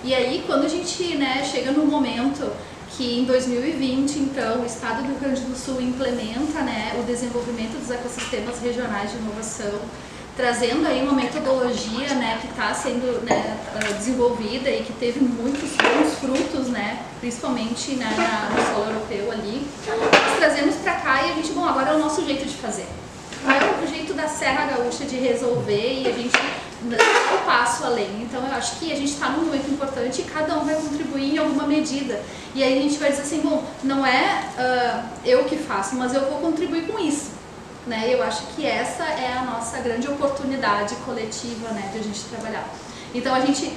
E aí, quando a gente, né, chega no momento que em 2020, então, o Estado do Rio Grande do Sul implementa, né, o desenvolvimento dos ecossistemas regionais de inovação, trazendo aí uma metodologia, né, que está sendo, né, desenvolvida e que teve muitos bons frutos, né, principalmente, né, no solo europeu ali. Nós trazemos para cá e a gente, bom, agora é o nosso jeito de fazer. É o jeito da Serra Gaúcha de resolver e a gente dá um passo além. Então eu acho que a gente está num momento importante e cada um vai contribuir em alguma medida. E aí a gente vai dizer assim, bom, não é eu que faço, mas eu vou contribuir com isso, né? Eu acho que essa é a nossa grande oportunidade coletiva, né, de a gente trabalhar. Então a gente,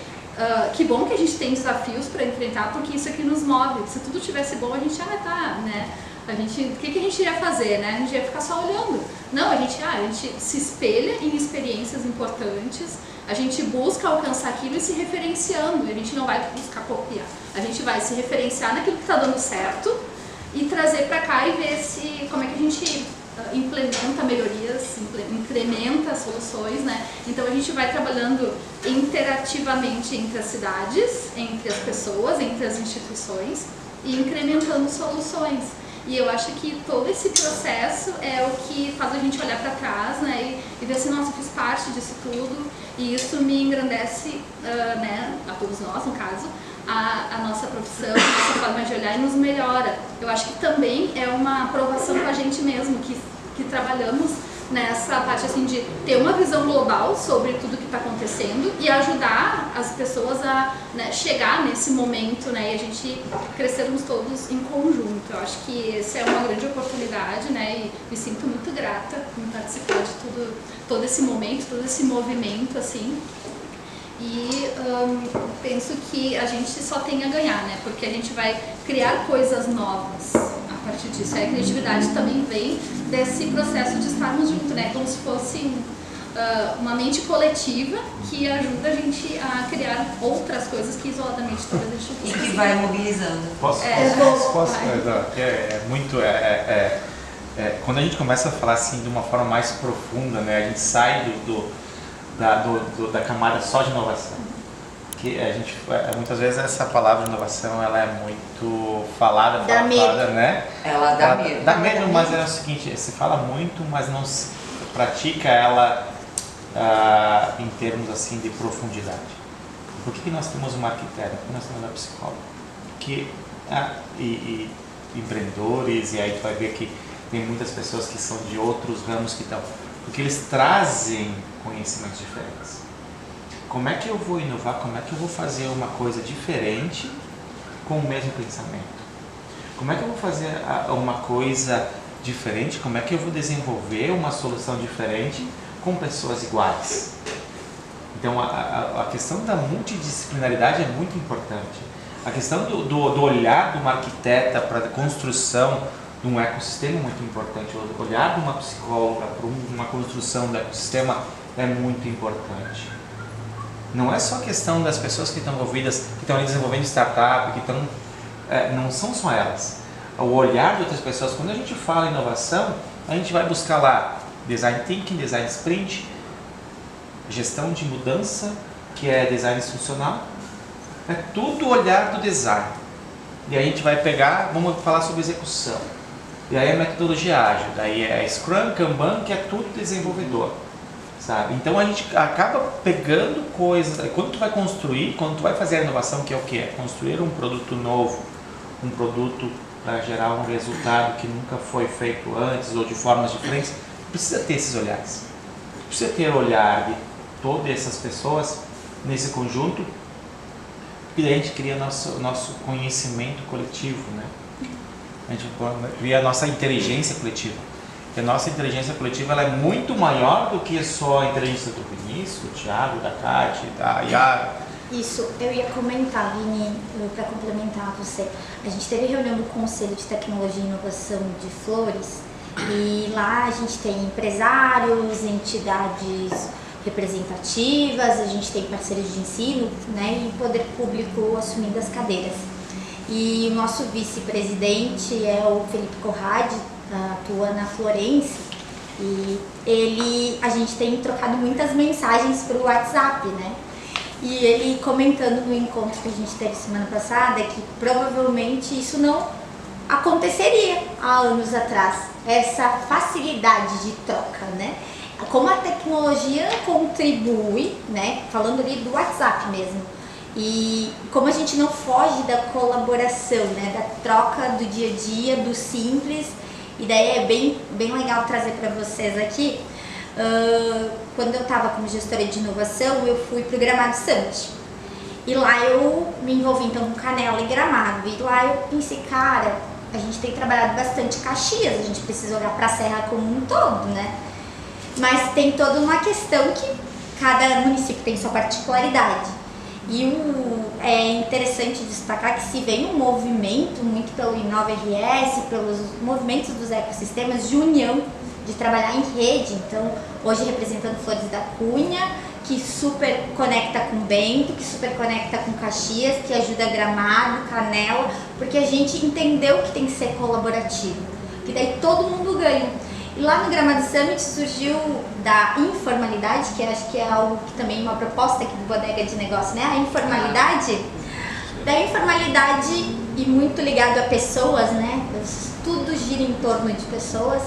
que bom que a gente tem desafios para enfrentar, porque isso aqui nos move. Se tudo tivesse bom, a gente tá, né? o que a gente iria fazer, né? A gente ia ficar só olhando. Não, a gente se espelha em experiências importantes, a gente busca alcançar aquilo e se referenciando, a gente não vai buscar copiar. A gente vai se referenciar naquilo que está dando certo e trazer para cá e ver como é que a gente implementa melhorias, incrementa soluções, né? Então a gente vai trabalhando interativamente entre as cidades, entre as pessoas, entre as instituições e incrementando soluções. E eu acho que todo esse processo é o que faz a gente olhar para trás, né, e ver assim, nossa, eu fiz parte disso tudo, e isso me engrandece, né, a todos nós, no caso, a nossa profissão, a nossa forma de olhar e nos melhora. Eu acho que também é uma aprovação com a gente mesmo, que trabalhamos nessa parte assim de ter uma visão global sobre tudo que está acontecendo e ajudar as pessoas a, né, chegar nesse momento, né, e a gente crescermos todos em conjunto. Eu acho que essa é uma grande oportunidade, né, e me sinto muito grata em participar de todo esse momento, todo esse movimento, assim. E penso que a gente só tem a ganhar, né, porque a gente vai criar coisas novas a partir disso. A criatividade também vem desse processo de estarmos juntos, né? Como se fosse uma mente coletiva que ajuda a gente a criar outras coisas que isoladamente talvez a gente não E que vai mobilizando. Posso? Quando a gente começa a falar assim de uma forma mais profunda, né? A gente sai da camada só de inovação. Que a gente, muitas vezes essa palavra inovação ela é muito falada, né? Ela dá medo. Dá medo, mas é o seguinte, se fala muito, mas não se pratica ela em termos assim de profundidade. Por que nós temos uma arquiteta? Por que nós temos uma psicóloga? E empreendedores, e aí tu vai ver que tem muitas pessoas que são de outros ramos que estão, porque eles trazem conhecimentos diferentes. Como é que eu vou inovar? Como é que eu vou fazer uma coisa diferente com o mesmo pensamento? Como é que eu vou fazer uma coisa diferente? Como é que eu vou desenvolver uma solução diferente com pessoas iguais? Então a questão da multidisciplinaridade é muito importante. A questão do olhar de uma arquiteta para a construção de um ecossistema é muito importante. O olhar de uma psicóloga para uma construção do ecossistema é muito importante. Não é só a questão das pessoas que estão envolvidas, que estão ali desenvolvendo startup, que estão, não são só elas. O olhar de outras pessoas, quando a gente fala em inovação, a gente vai buscar lá design thinking, design sprint, gestão de mudança, que é design institucional. É tudo o olhar do design. E aí a gente vai pegar, vamos falar sobre execução. E aí a metodologia ágil, daí é Scrum, Kanban, que é tudo desenvolvedor. Sabe? Então a gente acaba pegando coisas, quando tu vai construir, quando tu vai fazer a inovação, que é o que? É construir um produto novo, um produto para gerar um resultado que nunca foi feito antes ou de formas diferentes, precisa ter esses olhares. Precisa ter o olhar de todas essas pessoas nesse conjunto, e daí a gente cria nosso conhecimento coletivo, né? A gente cria a nossa inteligência coletiva. A nossa inteligência coletiva ela é muito maior do que só a inteligência do Vinícius, do Thiago, da Kati, da Yara. Isso, eu ia comentar, Vini, para complementar você. A gente teve reunião do Conselho de Tecnologia e Inovação de Flores e lá a gente tem empresários, entidades representativas, a gente tem parceiros de ensino, né, e poder público assumindo as cadeiras. E o nosso vice-presidente é o Felipe Corradi, atua na Florence, e a gente tem trocado muitas mensagens para o WhatsApp, né? E ele comentando no encontro que a gente teve semana passada que provavelmente isso não aconteceria há anos atrás, essa facilidade de troca, né? Como a tecnologia contribui, né? Falando ali do WhatsApp mesmo, e como a gente não foge da colaboração, né? Da troca do dia a dia, do simples. E daí é bem legal trazer para vocês aqui, quando eu estava como gestora de inovação, eu fui para o Gramado Sante. E lá eu me envolvi então com Canela e Gramado. E lá eu pensei, cara, a gente tem trabalhado bastante Caxias, a gente precisa olhar para a Serra como um todo, né? Mas tem toda uma questão que cada município tem sua particularidade. É interessante destacar que se vem um movimento muito pelo Inova RS, pelos movimentos dos ecossistemas de união, de trabalhar em rede. Então, hoje representando Flores da Cunha, que super conecta com Bento, que super conecta com Caxias, que ajuda Gramado, Canela, porque a gente entendeu que tem que ser colaborativo, que daí todo mundo ganha. E lá no Gramado Summit surgiu da informalidade, que acho que é algo que também é uma proposta aqui do Bodega de Negócio, né? A informalidade, da informalidade e muito ligado a pessoas, né? Tudo gira em torno de pessoas.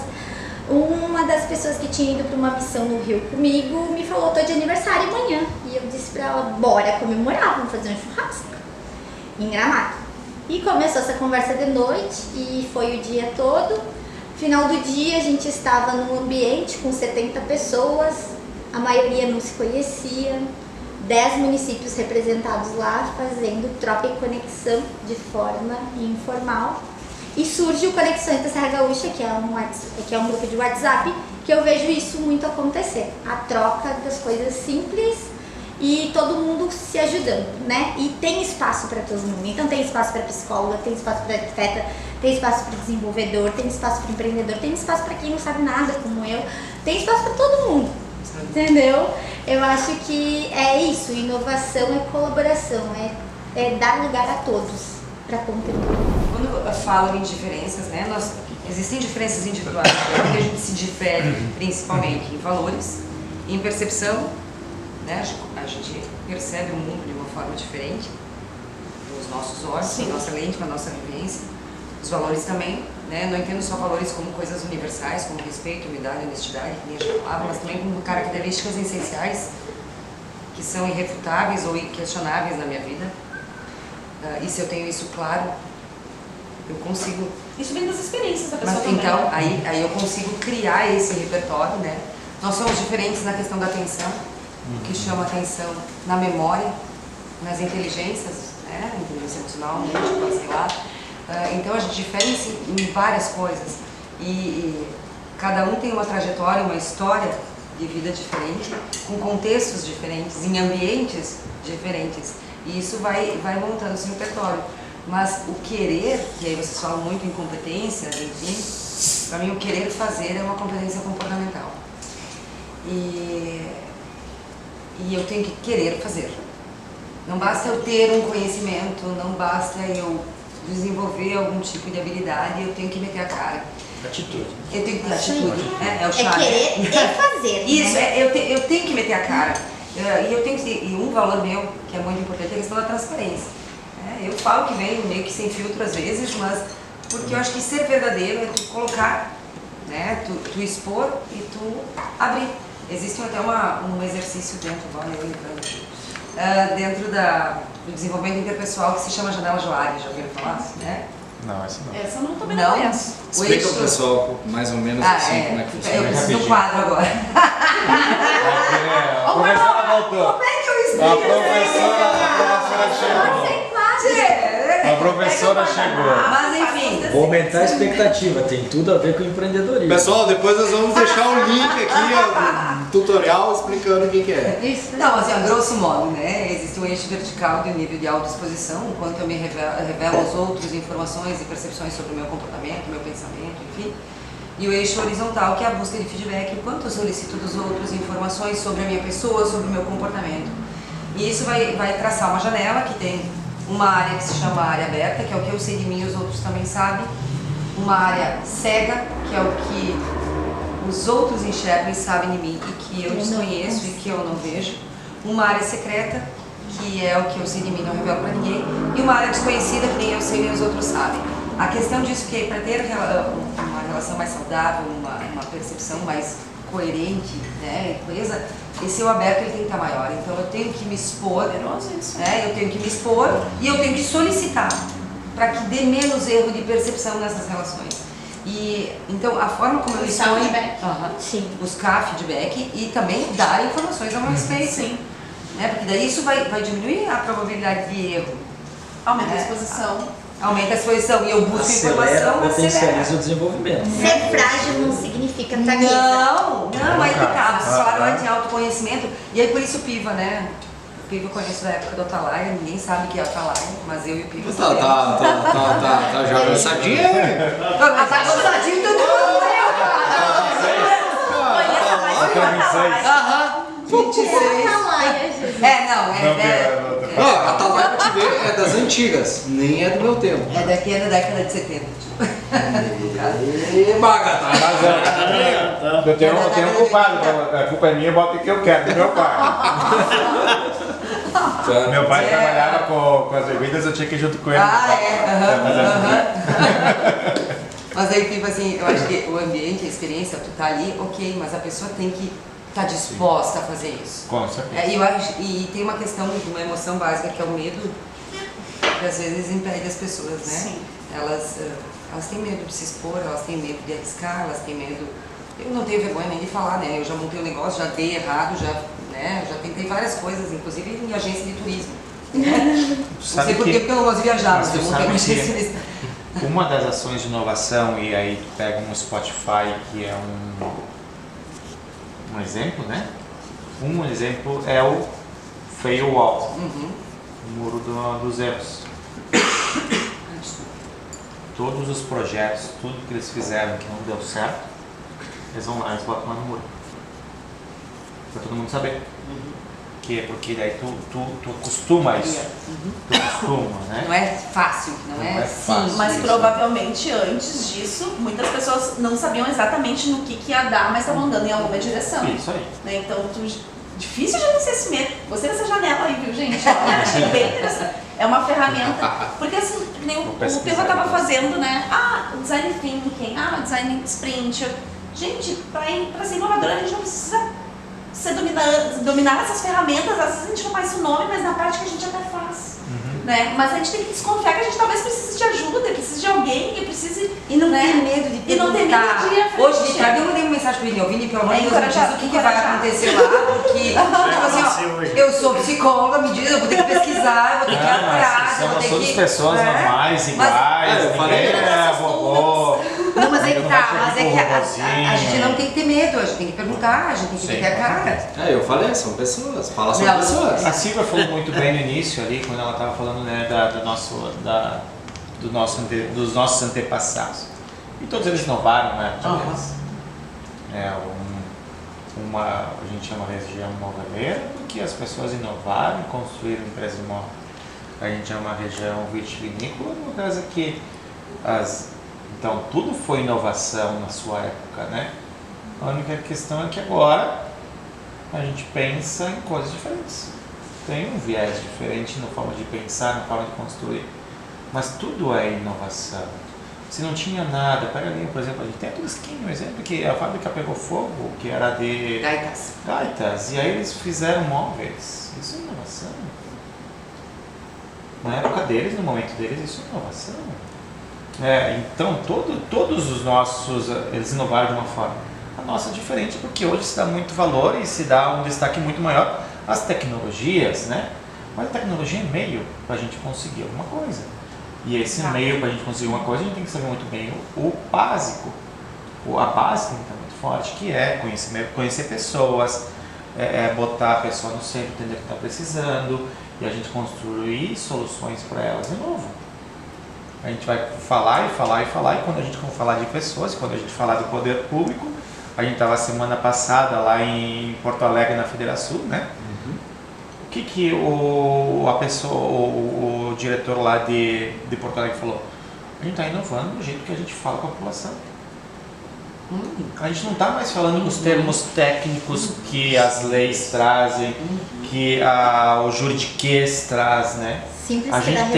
Uma das pessoas que tinha ido para uma missão no Rio comigo me falou: tô de aniversário amanhã. E eu disse para ela: bora comemorar, vamos fazer um churrasco em Gramado. E começou essa conversa de noite e foi o dia todo. Final do dia a gente estava num ambiente com 70 pessoas, a maioria não se conhecia, 10 municípios representados lá fazendo troca e conexão de forma informal. E surge o Conexões da Serra Gaúcha, que é um grupo de WhatsApp, que eu vejo isso muito acontecer. A troca das coisas simples e todo mundo se ajudando, né? E tem espaço para todo mundo. Então tem espaço para psicóloga, tem espaço para arquiteta, tem espaço para desenvolvedor, tem espaço para empreendedor, tem espaço para quem não sabe nada como eu, tem espaço para todo mundo, entendeu? Eu acho que é isso, inovação é colaboração, é dar lugar a todos para contribuir. Quando falam em diferenças, né, existem diferenças individuais, porque a gente se difere principalmente em valores, em percepção, né, a gente percebe o mundo de uma forma diferente, com os nossos olhos, com a nossa lente, com a nossa vivência, os valores também, né, não entendo só valores como coisas universais, como respeito, humildade, honestidade, que nem a gente falava, mas também como características essenciais, que são irrefutáveis ou inquestionáveis na minha vida. E se eu tenho isso claro, eu consigo... Isso vem das experiências da pessoa Mas, também. então, aí eu consigo criar esse repertório, né? Nós somos diferentes na questão da atenção, o que chama atenção na memória, nas inteligências, né? Inteligência emocional, múltipla, sei lá. Então a gente difere em várias coisas. E cada um tem uma trajetória, uma história de vida diferente, com contextos diferentes, em ambientes diferentes. E isso vai montando esse repertório. Mas o querer, que aí vocês falam muito em competência, enfim, para mim o querer fazer é uma competência comportamental. E eu tenho que querer fazer. Não basta eu ter um conhecimento, não basta eu desenvolver algum tipo de habilidade, eu tenho que meter a cara. Atitude. Eu tenho que ter atitude. É o chave. É querer e fazer. Isso, né? eu tenho que meter a cara. E um valor meu, que é muito importante, é a questão da transparência. Eu falo que venho meio que sem filtro às vezes, mas porque eu acho que ser verdadeiro é tu colocar, né? Tu expor e tu abrir. Existe até um exercício dentro, eu entrando aqui, dentro do desenvolvimento interpessoal que se chama janela Joari, já ouviram falar? Né? Não, essa não. Essa eu não também Não? não conheço. Explica pro pessoal mais ou menos assim como é que funciona. Eu preciso do quadro agora. A professora voltou. Como é que eu explico? A professora chegou. A professora chegou. Mas enfim. Vou aumentar a expectativa, tem tudo a ver com empreendedorismo. Pessoal, depois nós vamos deixar o link aqui, ó, do tutorial explicando o que é. Isso. Não, assim, a grosso modo, né? Existe um eixo vertical de nível de autoexposição, enquanto eu me revelo aos outros informações e percepções sobre o meu comportamento, meu pensamento, enfim. E o eixo horizontal, que é a busca de feedback, enquanto eu solicito dos outros informações sobre a minha pessoa, sobre o meu comportamento. E isso vai traçar uma janela que tem uma área que se chama área aberta, que é o que eu sei de mim e os outros também sabem. Uma área cega, que é o que os outros enxergam e sabem de mim e que eu desconheço e que eu não vejo. Uma área secreta, que é o que eu sei de mim e não revelo para ninguém. E uma área desconhecida, que nem eu sei nem os outros sabem. A questão disso que para ter uma relação mais saudável, uma percepção mais coerente, né, coesa, esse eu aberto ele tem que estar maior. Então eu tenho que me expor, né, eu tenho que me expor e eu tenho que solicitar para que dê menos erro de percepção nessas relações. E então a forma como eu Buscar exponho, feedback. buscar feedback e também dar informações ao meu respeito. Sim. Né, porque daí isso vai diminuir a probabilidade de erro. Aumenta a exposição. Aumenta a exposição e eu busco informação, potencializa o desenvolvimento. Ser frágil não significa fraqueza. Não, aí que tá. Vocês falaram antes em autoconhecimento, e aí por isso piva, né? Piva eu conheço da época do Atalaia, ninguém sabe que é Atalaia, mas eu e o Piva Tá já cansadinha. Tá gostadinho todo mundo, Conheça mais que o Atalaia. Aham, 26. Atalaia, Jesus. Ó, a Atalaia pra te ver é das antigas, nem é do meu tempo. É daqui da década de 70. Tipo. E Magata. Eu tenho um culpado, a culpa é minha, bota o que eu quero, do meu pai. Meu pai trabalhava com as bebidas, eu tinha que ir junto com ele. Mas aí, tipo assim, eu acho que o ambiente, a experiência, tu tá ali, ok, mas a pessoa tem que estar disposta a fazer isso. Com certeza. E tem uma questão, uma emoção básica que é o medo, que às vezes impede as pessoas, né? Sim. Elas têm medo de se expor, elas têm medo de arriscar, elas têm medo... Eu não tenho vergonha nem de falar, né? Eu já montei um negócio, já dei errado, já tentei várias coisas, inclusive em agência de turismo. Não sei por quê, porque eu não gosto de viajar, mas eu montei uma agência de... Uma das ações de inovação, e aí tu pega um Spotify que é um exemplo, né? Um exemplo é o Fail Wall, o muro dos erros. Todos os projetos, tudo que eles fizeram que não deu certo, eles vão lá e botam lá no muro. Pra todo mundo saber. Que é porque daí tu acostuma a isso. Tu acostuma, né? Não é fácil, não é fácil. Mas isso. provavelmente antes disso, muitas pessoas não sabiam exatamente no que ia dar, mas estavam dando em alguma direção. Isso aí. Né? Então, difícil de vencer esse medo. Gostei dessa janela aí, viu, gente? Achei bem interessante. É uma ferramenta. Porque assim, nem o Piva estava fazendo, né? O design thinking, o design sprint. Gente, para ser inovadora, a gente não precisa dominar essas ferramentas. Às vezes a gente não faz o nome, mas na prática a gente até faz. Né? Mas a gente tem que desconfiar que a gente talvez precise de ajuda, precise de alguém que precise... E não ter medo de perguntar. E não ter medo de ir à frente. Hoje de tarde eu mandei uma mensagem pro Vini, Vini, pelo amor de Deus, me diz o que vai acontecer lá, porque, tipo assim, ó, eu sou psicóloga, me diz, eu vou ter que pesquisar, eu vou ter que ir atrás, eu vou ter que... Somos pessoas normais, iguais, eu falei ninguém é vovô. Não, mas é que tá, Não mas é que a gente não tem que ter medo, a gente tem que perguntar, a gente tem que Sim, meter a cara. Eu falei, são pessoas, fala sobre Não. pessoas. A Silvia falou muito bem no início ali, quando ela estava falando, né, dos nossos antepassados. E todos eles inovaram, né? A gente é uma região moveleira, porque as pessoas inovaram e construíram empresas de moda. A gente é uma região vitivinícola, uma coisa que então tudo foi inovação na sua época, né? A única questão é que agora a gente pensa em coisas diferentes. Tem um viés diferente na forma de pensar, na forma de construir. Mas tudo é inovação. Se não tinha nada, pega ali, por exemplo, a gente tem a Turisquinha, um exemplo que a fábrica pegou fogo, que era de gaitas, e aí eles fizeram móveis. Isso é inovação. Na época deles, no momento deles, isso é inovação. Então, todos os nossos, eles inovaram de uma forma. A nossa é diferente porque hoje se dá muito valor e se dá um destaque muito maior às tecnologias, né? Mas a tecnologia é meio para a gente conseguir alguma coisa. E esse meio para a gente conseguir uma coisa, a gente tem que saber muito bem o básico. A base tem que estar muito forte, que é conhecer pessoas, botar a pessoa no centro, entender o que está precisando e a gente construir soluções para elas de novo. A gente vai falar e quando a gente for falar de pessoas, quando a gente falar do poder público, a gente estava semana passada lá em Porto Alegre, na Federação, né? O que o diretor lá de Porto Alegre falou? A gente está inovando do jeito que a gente fala com a população. A gente não está mais falando nos termos técnicos que as leis trazem, que o juridiquês traz, né? Simples A gente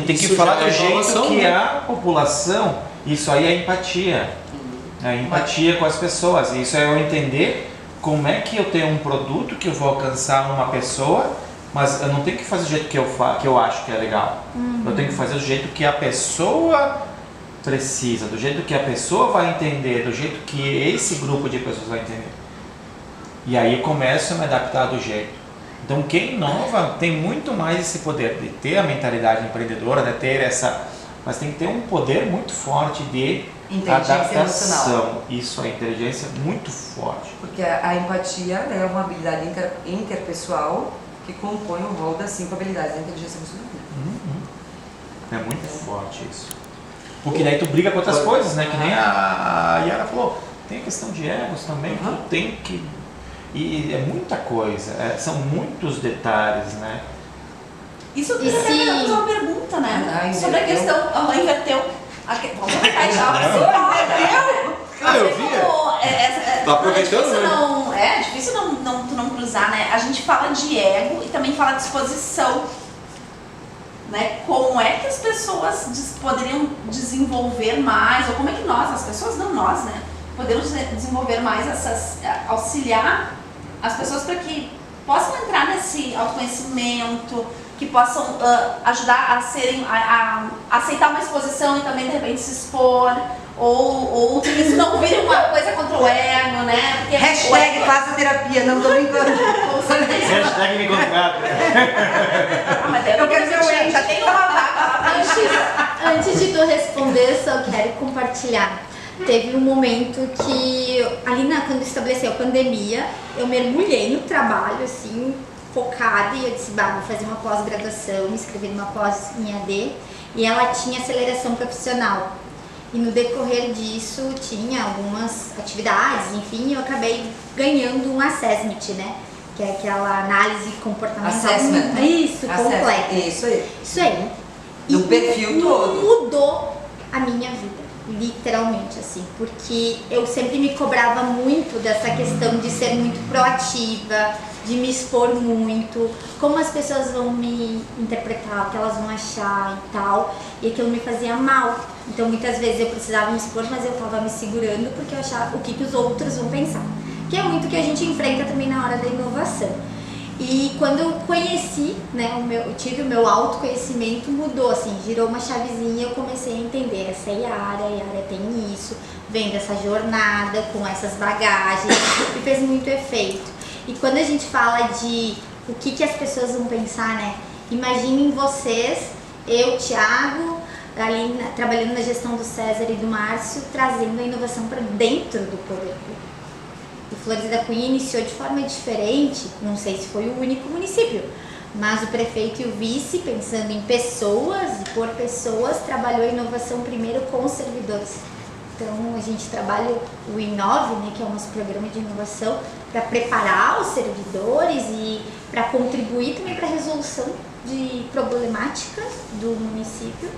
tem que falar do jeito que a população, isso aí é empatia. É empatia com as pessoas. Isso é eu entender como é que eu tenho um produto que eu vou alcançar uma pessoa, mas eu não tenho que fazer do jeito que eu acho que é legal. Eu tenho que fazer do jeito que a pessoa precisa, do jeito que a pessoa vai entender, do jeito que esse grupo de pessoas vai entender. E aí eu começo a me adaptar do jeito. Então quem inova tem muito mais esse poder de ter a mentalidade empreendedora, de ter mas tem que ter um poder muito forte de adaptação. Emocional. Isso, a inteligência muito forte. Porque a empatia é uma habilidade interpessoal que compõem o rol das 5 habilidades da inteligência emocional. É muito forte isso. Porque daí tu briga com outras coisas, né? Que nem a Yara falou, tem a questão de egos também, tu tem que... E é muita coisa, são muitos detalhes, né? Isso tem até fazer uma pergunta, né? Sobre a questão. Inverteu. Vamos aproveitar e já. Eu vi. Tá aproveitando, né? É difícil não cruzar, né? A gente fala de ego e também fala de disposição. Né? Como é que as pessoas poderiam desenvolver mais, ou como é que nós, as pessoas, não nós, né? Podemos desenvolver mais auxiliar as pessoas para que possam entrar nesse autoconhecimento, que possam ajudar a aceitar uma exposição e também de repente se expor, ou que isso não vire uma coisa contra o ego, né? Porque Hashtag faça terapia, não tô brincando. Hashtag me contrata. Eu quero ver o ego. Já tem uma vaga lá pra encher. Antes de tu responder, só quero compartilhar. Teve um momento que, ali quando estabeleceu a pandemia, eu mergulhei no trabalho, assim, focada, e eu disse, vou fazer uma pós-graduação, me inscrevi numa pós em AD, e ela tinha aceleração profissional. E no decorrer disso, tinha algumas atividades, enfim, eu acabei ganhando um assessment, né? Que é aquela análise comportamental. Assessment. Isso, completa. Isso aí. Isso aí. Do perfil todo. Mudou a minha vida. Literalmente, assim, porque eu sempre me cobrava muito dessa questão de ser muito proativa, de me expor muito, como as pessoas vão me interpretar, o que elas vão achar e tal, e aquilo me fazia mal. Então muitas vezes eu precisava me expor, mas eu tava me segurando porque eu achava o que os outros vão pensar, que é muito que a gente enfrenta também na hora da inovação. E quando eu conheci, né, eu tive o meu autoconhecimento, mudou, assim, girou uma chavezinha e eu comecei a entender, essa é a Yara tem isso, vem dessa jornada, com essas bagagens, e fez muito efeito. E quando a gente fala de o que as pessoas vão pensar, né, imaginem vocês, eu, Thiago, ali trabalhando na gestão do César e do Márcio, trazendo a inovação para dentro do poder público. O Flores da Cunha iniciou de forma diferente, não sei se foi o único município, mas o prefeito e o vice, pensando em pessoas e por pessoas, trabalhou a inovação primeiro com os servidores. Então a gente trabalha o Inove, né, que é o nosso programa de inovação, para preparar os servidores e para contribuir também para a resolução de problemáticas do município.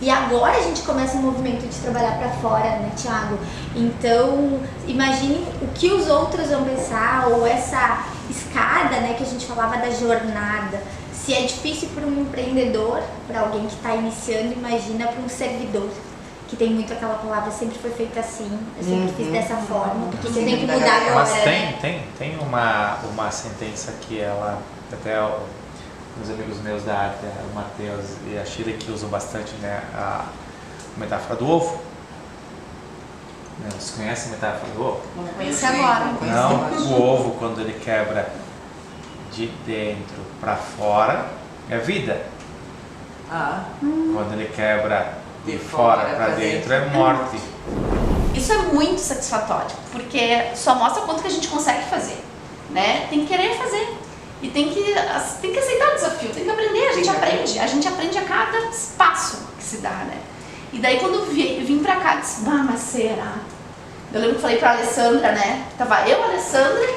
E agora a gente começa um movimento de trabalhar para fora, né, Thiago? Então, imagine o que os outros vão pensar, ou essa escada, né, que a gente falava da jornada. Se é difícil para um empreendedor, para alguém que está iniciando, imagina para um servidor, que tem muito aquela palavra, sempre foi feita assim, eu sempre fiz dessa forma, porque eu tenho que mudar agora. Mas né? tem uma sentença que ela, até os amigos meus da arte, o Matheus e a Sheila, que usam bastante, né, a metáfora do ovo. Vocês conhecem a metáfora do ovo? Vamos conhecer agora. Não, o ovo, quando ele quebra de dentro para fora, é vida. Quando ele quebra de fora para dentro, é morte. Isso é muito satisfatório, porque só mostra quanto que a gente consegue fazer, né? Tem que querer fazer. E tem que aceitar o desafio, tem que aprender, a gente aprende a cada passo que se dá, né? E daí quando eu vim pra cá, eu disse, mas será? Eu lembro que falei pra Alessandra, né? Tava eu, a Alessandra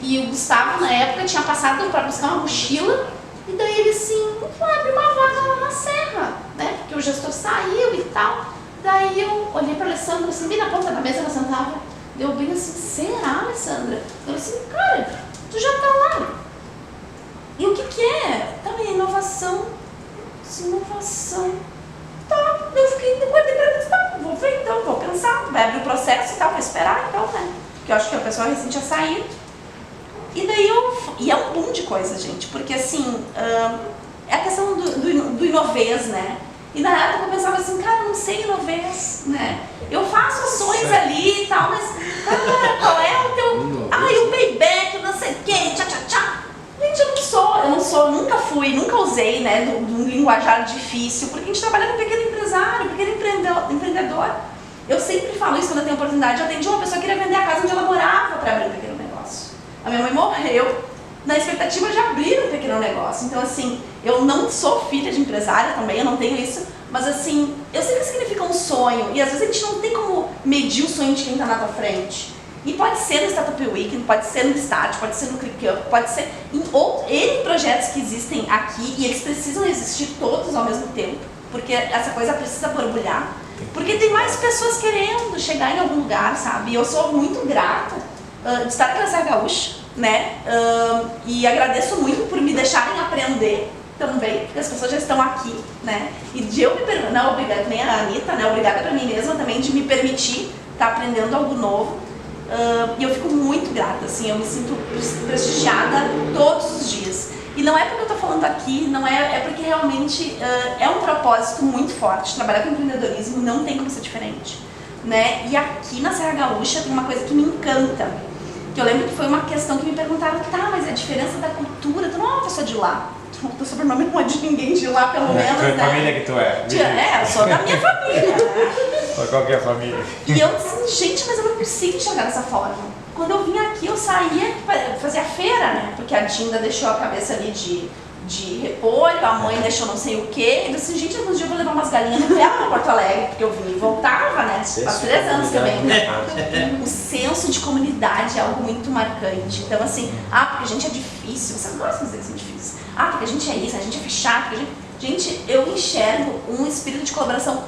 e o Gustavo, na época, tinha passado pra buscar uma mochila, e daí ele assim, abre uma vaga lá na Serra, né? Porque o gestor saiu e tal. Daí eu olhei pra Alessandra, assim, bem na ponta da mesa ela sentava, deu bem assim, será, Alessandra? Eu assim, cara, tu já tá lá. E o que é? Também inovação. Inovação. Tá, eu fiquei, guardei pra mim, tá, vou ver então, vou pensar, vai abrir o processo e tal, vou esperar então, né? Porque eu acho que a pessoa recente tinha saído. E daí e é um boom de coisa, gente, porque assim, é a questão do inovez, né? E na época eu pensava assim, cara, eu não sei inovez, né? Eu faço ações ali e tal, mas, cara, qual é o teu... o payback, não sei o quê, tchá. Gente, eu não sou, nunca fui, nunca usei, né, de um linguajar difícil, porque a gente trabalha com pequeno empresário, pequeno empreendedor. Eu sempre falo isso quando eu tenho oportunidade. Eu atendi uma pessoa que queria vender a casa onde ela morava para abrir um pequeno negócio. A minha mãe morreu, na expectativa de abrir um pequeno negócio. Então, assim, eu não sou filha de empresária também, eu não tenho isso, mas assim, eu sei que significa um sonho, e às vezes a gente não tem como medir o sonho de quem está na tua frente. E pode ser no Startup Weekend, pode ser no Start, pode ser no ClickUp, pode ser em N projetos que existem aqui, e eles precisam existir todos ao mesmo tempo, porque essa coisa precisa borbulhar. Porque tem mais pessoas querendo chegar em algum lugar, sabe? E eu sou muito grata de estar aqui na Serra Gaúcha, né? E agradeço muito por me deixarem aprender também, porque as pessoas já estão aqui, né? E de eu me permitir, não, obrigada, nem a Anitta, né? Obrigada pra mim mesma também de me permitir estar aprendendo algo novo. E eu fico muito grata, assim, eu me sinto prestigiada todos os dias. E não é porque eu tô falando aqui, não é, é porque realmente é um propósito muito forte. Trabalhar com empreendedorismo não tem como ser diferente, né? E aqui na Serra Gaúcha tem uma coisa que me encanta, que eu lembro que foi uma questão que me perguntaram, tá, mas a diferença da cultura, tu não é uma pessoa de lá, teu sobrenome não é de ninguém de lá, pelo menos, Que né? família que tu é? Eu sou da minha família, né? Qual que é a família? E eu disse, gente, mas eu não consigo enxergar dessa forma. Quando eu vim aqui, eu saía, fazia feira, né? Porque a Dinda deixou a cabeça ali de repolho, a mãe deixou não sei o quê. E eu disse, gente, alguns dias eu vou levar umas galinhas no pé pra Porto Alegre, porque eu vim e voltava, né? Faz 3 anos que eu venho. O senso de comunidade é algo muito marcante. Então, assim, porque a gente é difícil, você não gosta de dizer que é difícil. Porque a gente é isso, a gente é fechado. Gente, eu enxergo um espírito de colaboração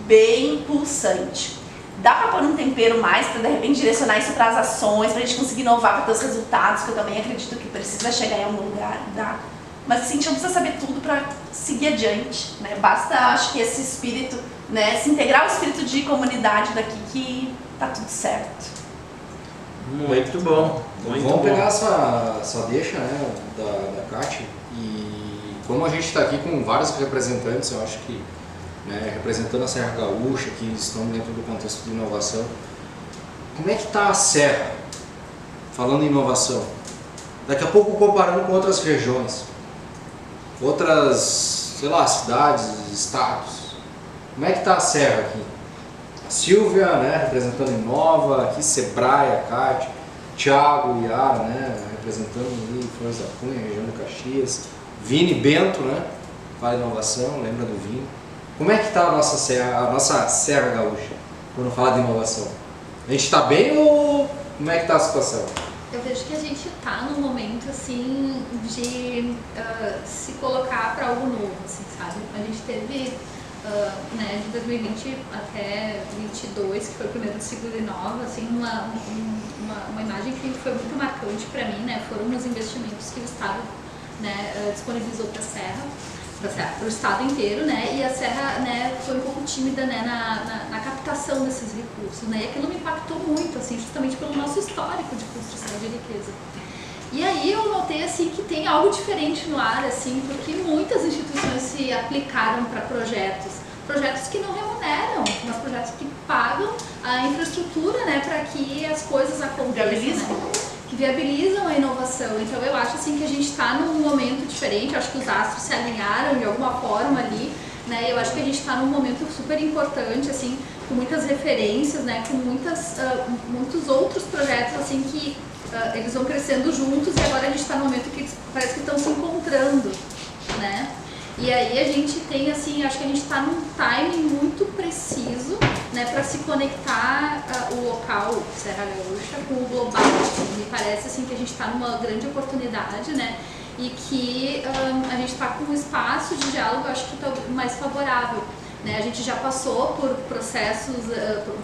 bem pulsante. Dá pra pôr um tempero mais, pra de repente direcionar isso para as ações, pra gente conseguir inovar para ter os resultados, que eu também acredito que precisa chegar em algum lugar, dá. Mas assim, a gente não precisa saber tudo pra seguir adiante, né? Basta, acho que esse espírito, né, se integrar ao espírito de comunidade daqui que tá tudo certo. Muito bom. Muito Vamos bom. pegar essa deixa, né, da Kátia, e como a gente está aqui com vários representantes, eu acho que, né, representando a Serra Gaúcha, que estão dentro do contexto de inovação, como é que está a Serra, falando em inovação? Daqui a pouco comparando com outras regiões, outras, sei lá, cidades, estados, como é que está a Serra aqui? A Silvia, né, representando Inova, aqui Sebrae, a Kátia, Thiago e Yara, né, representando ali Flores da Cunha, região de Caxias, Vini Bento, né, Vale Inovação, lembra do Vini? Como é que está a nossa Serra Gaúcha, quando fala de inovação? A gente está bem ou como é que está a situação? Eu vejo que a gente está num momento, assim, de se colocar para algo novo, assim, sabe? A gente teve, né, de 2020 até 2022, que foi o primeiro ciclo de Inova, assim, uma imagem que foi muito marcante para mim, né? Foram os investimentos que o Estado, né, disponibilizou para a Serra, para o estado inteiro, né? E a Serra, né, foi um pouco tímida, né, na captação desses recursos, né? E aquilo me impactou muito, assim, justamente pelo nosso histórico de construção de riqueza. E aí eu notei, assim, que tem algo diferente no ar, assim, porque muitas instituições se aplicaram para projetos que não remuneram, mas projetos que pagam a infraestrutura, né, para que as coisas aconteçam, né? Que viabilizam a inovação. Então eu acho, assim, que a gente está num momento diferente, eu acho que os astros se alinharam de alguma forma ali, né? Eu acho que a gente está num momento super importante, assim, com muitas referências, né, com muitos outros projetos, assim, que eles vão crescendo juntos, e agora a gente está num momento que parece que estão se encontrando, né? E aí a gente tem, assim, acho que a gente está num timing muito preciso, né, para se conectar o local Serra Gaúcha com o global. Me parece, assim, que a gente está numa grande oportunidade, né, e que a gente está com um espaço de diálogo, acho que mais favorável, né? A gente já passou por processos,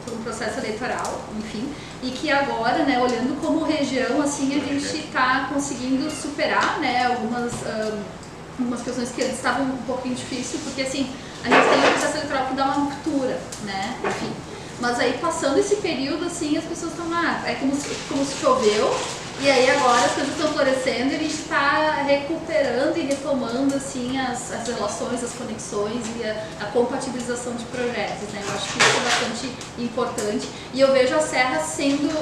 por um processo eleitoral, enfim, e que agora, né, olhando como região, assim, a gente está conseguindo superar, né, algumas questões que antes estavam um pouquinho difíceis, porque, assim, a gente tem um processo eleitoral que dá uma ruptura, né, enfim. Mas aí, passando esse período, assim, as pessoas estão, é como se choveu, e aí agora as coisas estão florescendo e a gente está recuperando e retomando, assim, as relações, as conexões e a compatibilização de projetos, né. Eu acho que isso é bastante importante, e eu vejo a Serra sendo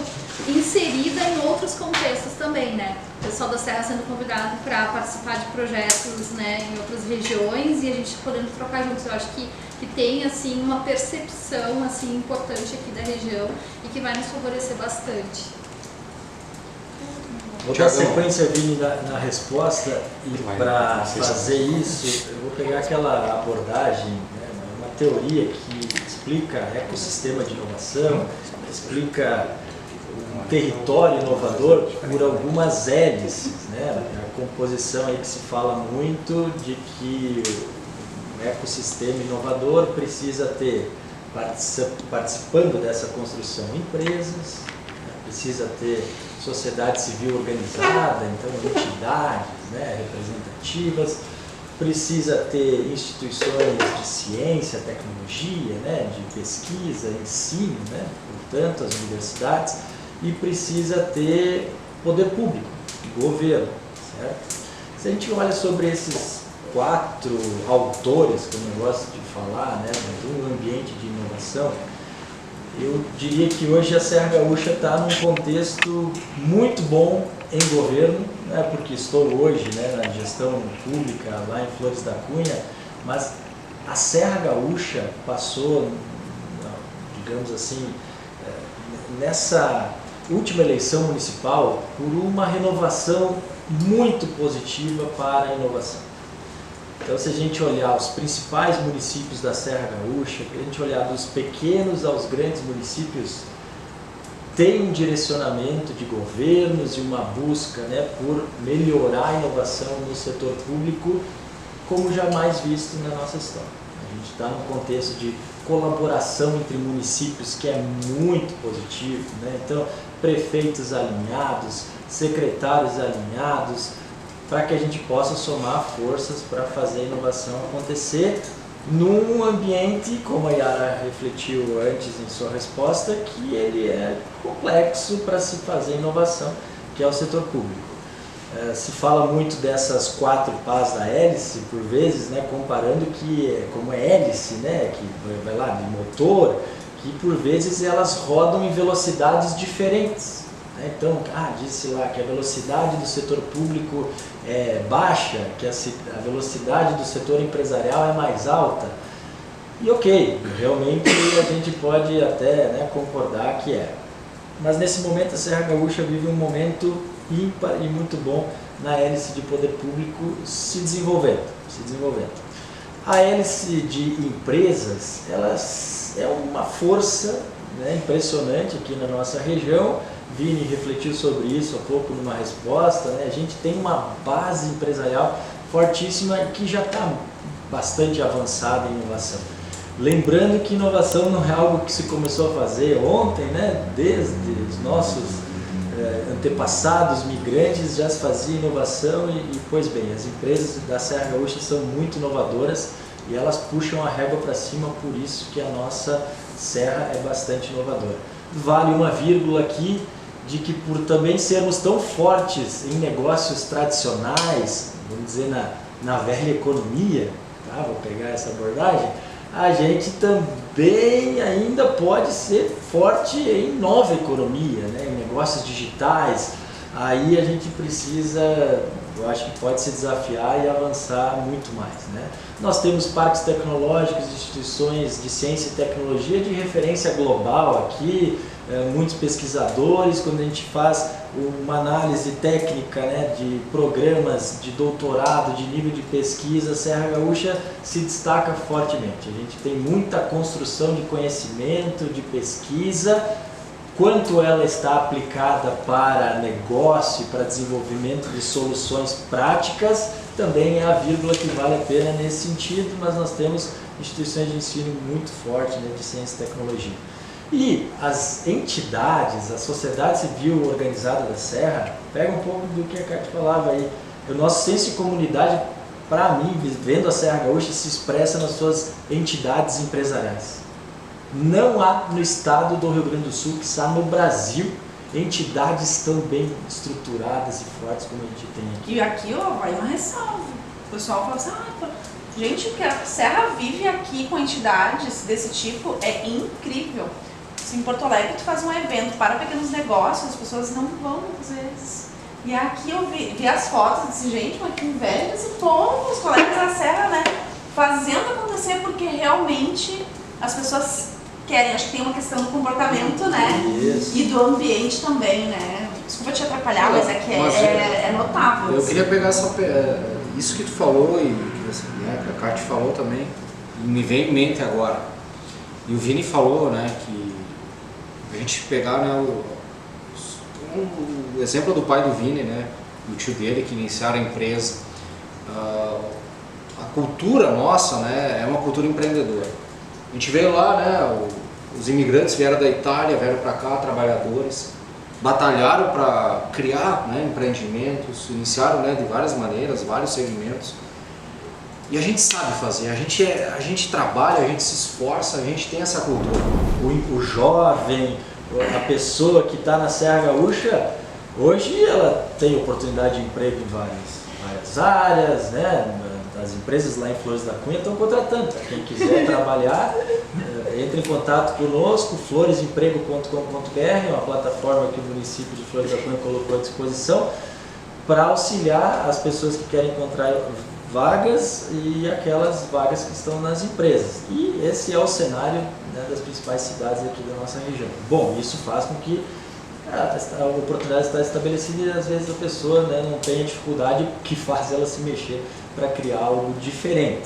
inserida em outros contextos também, né. O pessoal da Serra sendo convidado para participar de projetos, né, em outras regiões, e a gente podendo trocar juntos. Eu acho que tem, assim, uma percepção, assim, importante aqui da região e que vai nos favorecer bastante. Vou dar Thiagão. sequência, Vini, na resposta, e para fazer isso, eu vou pegar aquela abordagem, né, uma teoria que explica ecossistema de inovação, explica um território inovador por algumas hélices, né? A composição aí que se fala muito de que o ecossistema inovador precisa ter, participando dessa construção, empresas, né? Precisa ter sociedade civil organizada, então entidades, né, representativas, precisa ter instituições de ciência, tecnologia, né, de pesquisa, ensino, né, portanto as universidades, e precisa ter poder público, governo, certo? Se a gente olha sobre esses 4 autores, como eu gosto de falar, né, do ambiente de inovação, eu diria que hoje a Serra Gaúcha está num contexto muito bom em governo, né, porque estou hoje, né, na gestão pública lá em Flores da Cunha, mas a Serra Gaúcha passou, digamos assim, nessa última eleição municipal por uma renovação muito positiva para a inovação. Então, se a gente olhar os principais municípios da Serra Gaúcha, se a gente olhar dos pequenos aos grandes municípios, tem um direcionamento de governos e uma busca, né, por melhorar a inovação no setor público como jamais visto na nossa história. A gente está num contexto de colaboração entre municípios que é muito positivo, né? Então, prefeitos alinhados, secretários alinhados, para que a gente possa somar forças para fazer a inovação acontecer num ambiente, como a Yara refletiu antes em sua resposta, que ele é complexo para se fazer inovação, que é o setor público. Se fala muito dessas 4 pás da hélice, por vezes, né, comparando que como é hélice, né, que vai lá de motor, que por vezes elas rodam em velocidades diferentes. Então, disse lá que a velocidade do setor público é baixa, que a velocidade do setor empresarial é mais alta. E ok, realmente a gente pode até, né, concordar que é. Mas nesse momento a Serra Gaúcha vive um momento ímpar e muito bom na hélice de poder público se desenvolvendo. A hélice de empresas, ela é uma força, né, impressionante aqui na nossa região. Vini refletiu sobre isso há pouco numa resposta, né? A gente tem uma base empresarial fortíssima que já está bastante avançada em inovação. Lembrando que inovação não é algo que se começou a fazer ontem, né? Desde os nossos antepassados migrantes já se fazia inovação e, pois bem, as empresas da Serra Gaúcha são muito inovadoras e elas puxam a régua para cima, por isso que a nossa serra é bastante inovadora. Vale uma vírgula aqui, de que por também sermos tão fortes em negócios tradicionais, vamos dizer na velha economia, tá? Vou pegar essa abordagem, a gente também ainda pode ser forte em nova economia, né? Em negócios digitais. Aí a gente precisa, eu acho que pode se desafiar e avançar muito mais, né? Nós temos parques tecnológicos, instituições de ciência e tecnologia de referência global aqui, muitos pesquisadores. Quando a gente faz uma análise técnica, né, de programas de doutorado, de nível de pesquisa, a Serra Gaúcha se destaca fortemente. A gente tem muita construção de conhecimento, de pesquisa. Quanto ela está aplicada para negócio, para desenvolvimento de soluções práticas, também é a vírgula que vale a pena nesse sentido, mas nós temos instituições de ensino muito fortes, né, de ciência e tecnologia. E as entidades, a sociedade civil organizada da Serra, pega um pouco do que a Cátia falava aí. O nosso senso de comunidade, para mim, vendo a Serra Gaúcha, se expressa nas suas entidades empresariais. Não há no estado do Rio Grande do Sul, que está no Brasil, entidades tão bem estruturadas e fortes como a gente tem aqui. E aqui, ó, vai uma ressalva. O pessoal fala assim, gente, que a Serra vive aqui com entidades desse tipo é incrível. Se em Porto Alegre tu faz um evento para pequenos negócios, as pessoas não vão, às vezes. E aqui eu vi as fotos e disse, gente, mas que inveja desse povo, os colegas da Serra, né? Fazendo acontecer, porque realmente as pessoas querem. Acho que tem uma questão do comportamento, né? Isso. E do ambiente também, né? Desculpa te atrapalhar. atrapalhar, mas é que é notável. Eu assim. queria pegar isso que tu falou e que a Kátia falou também, e me veio em mente agora. E o Vini falou, né, que a gente pegar, né, o exemplo do pai do Vini, né, do tio dele que iniciaram a empresa. A cultura nossa, né, é uma cultura empreendedora. A gente veio lá, né, os imigrantes vieram da Itália, vieram para cá, trabalhadores, batalharam para criar, né, empreendimentos, iniciaram, né, de várias maneiras, vários segmentos. E a gente sabe fazer, a gente trabalha, a gente se esforça, a gente tem essa cultura. O jovem, a pessoa que está na Serra Gaúcha, hoje ela tem oportunidade de emprego em várias áreas, né? As empresas lá em Flores da Cunha estão contratando. Quem quiser trabalhar, entre em contato conosco, floresemprego.com.br, uma plataforma que o município de Flores da Cunha colocou à disposição para auxiliar as pessoas que querem encontrar vagas e aquelas vagas que estão nas empresas. E esse é o cenário, né, das principais cidades aqui da nossa região. Bom, isso faz com que a oportunidade está estabelecida e às vezes a pessoa, né, não tem a dificuldade que faz ela se mexer para criar algo diferente.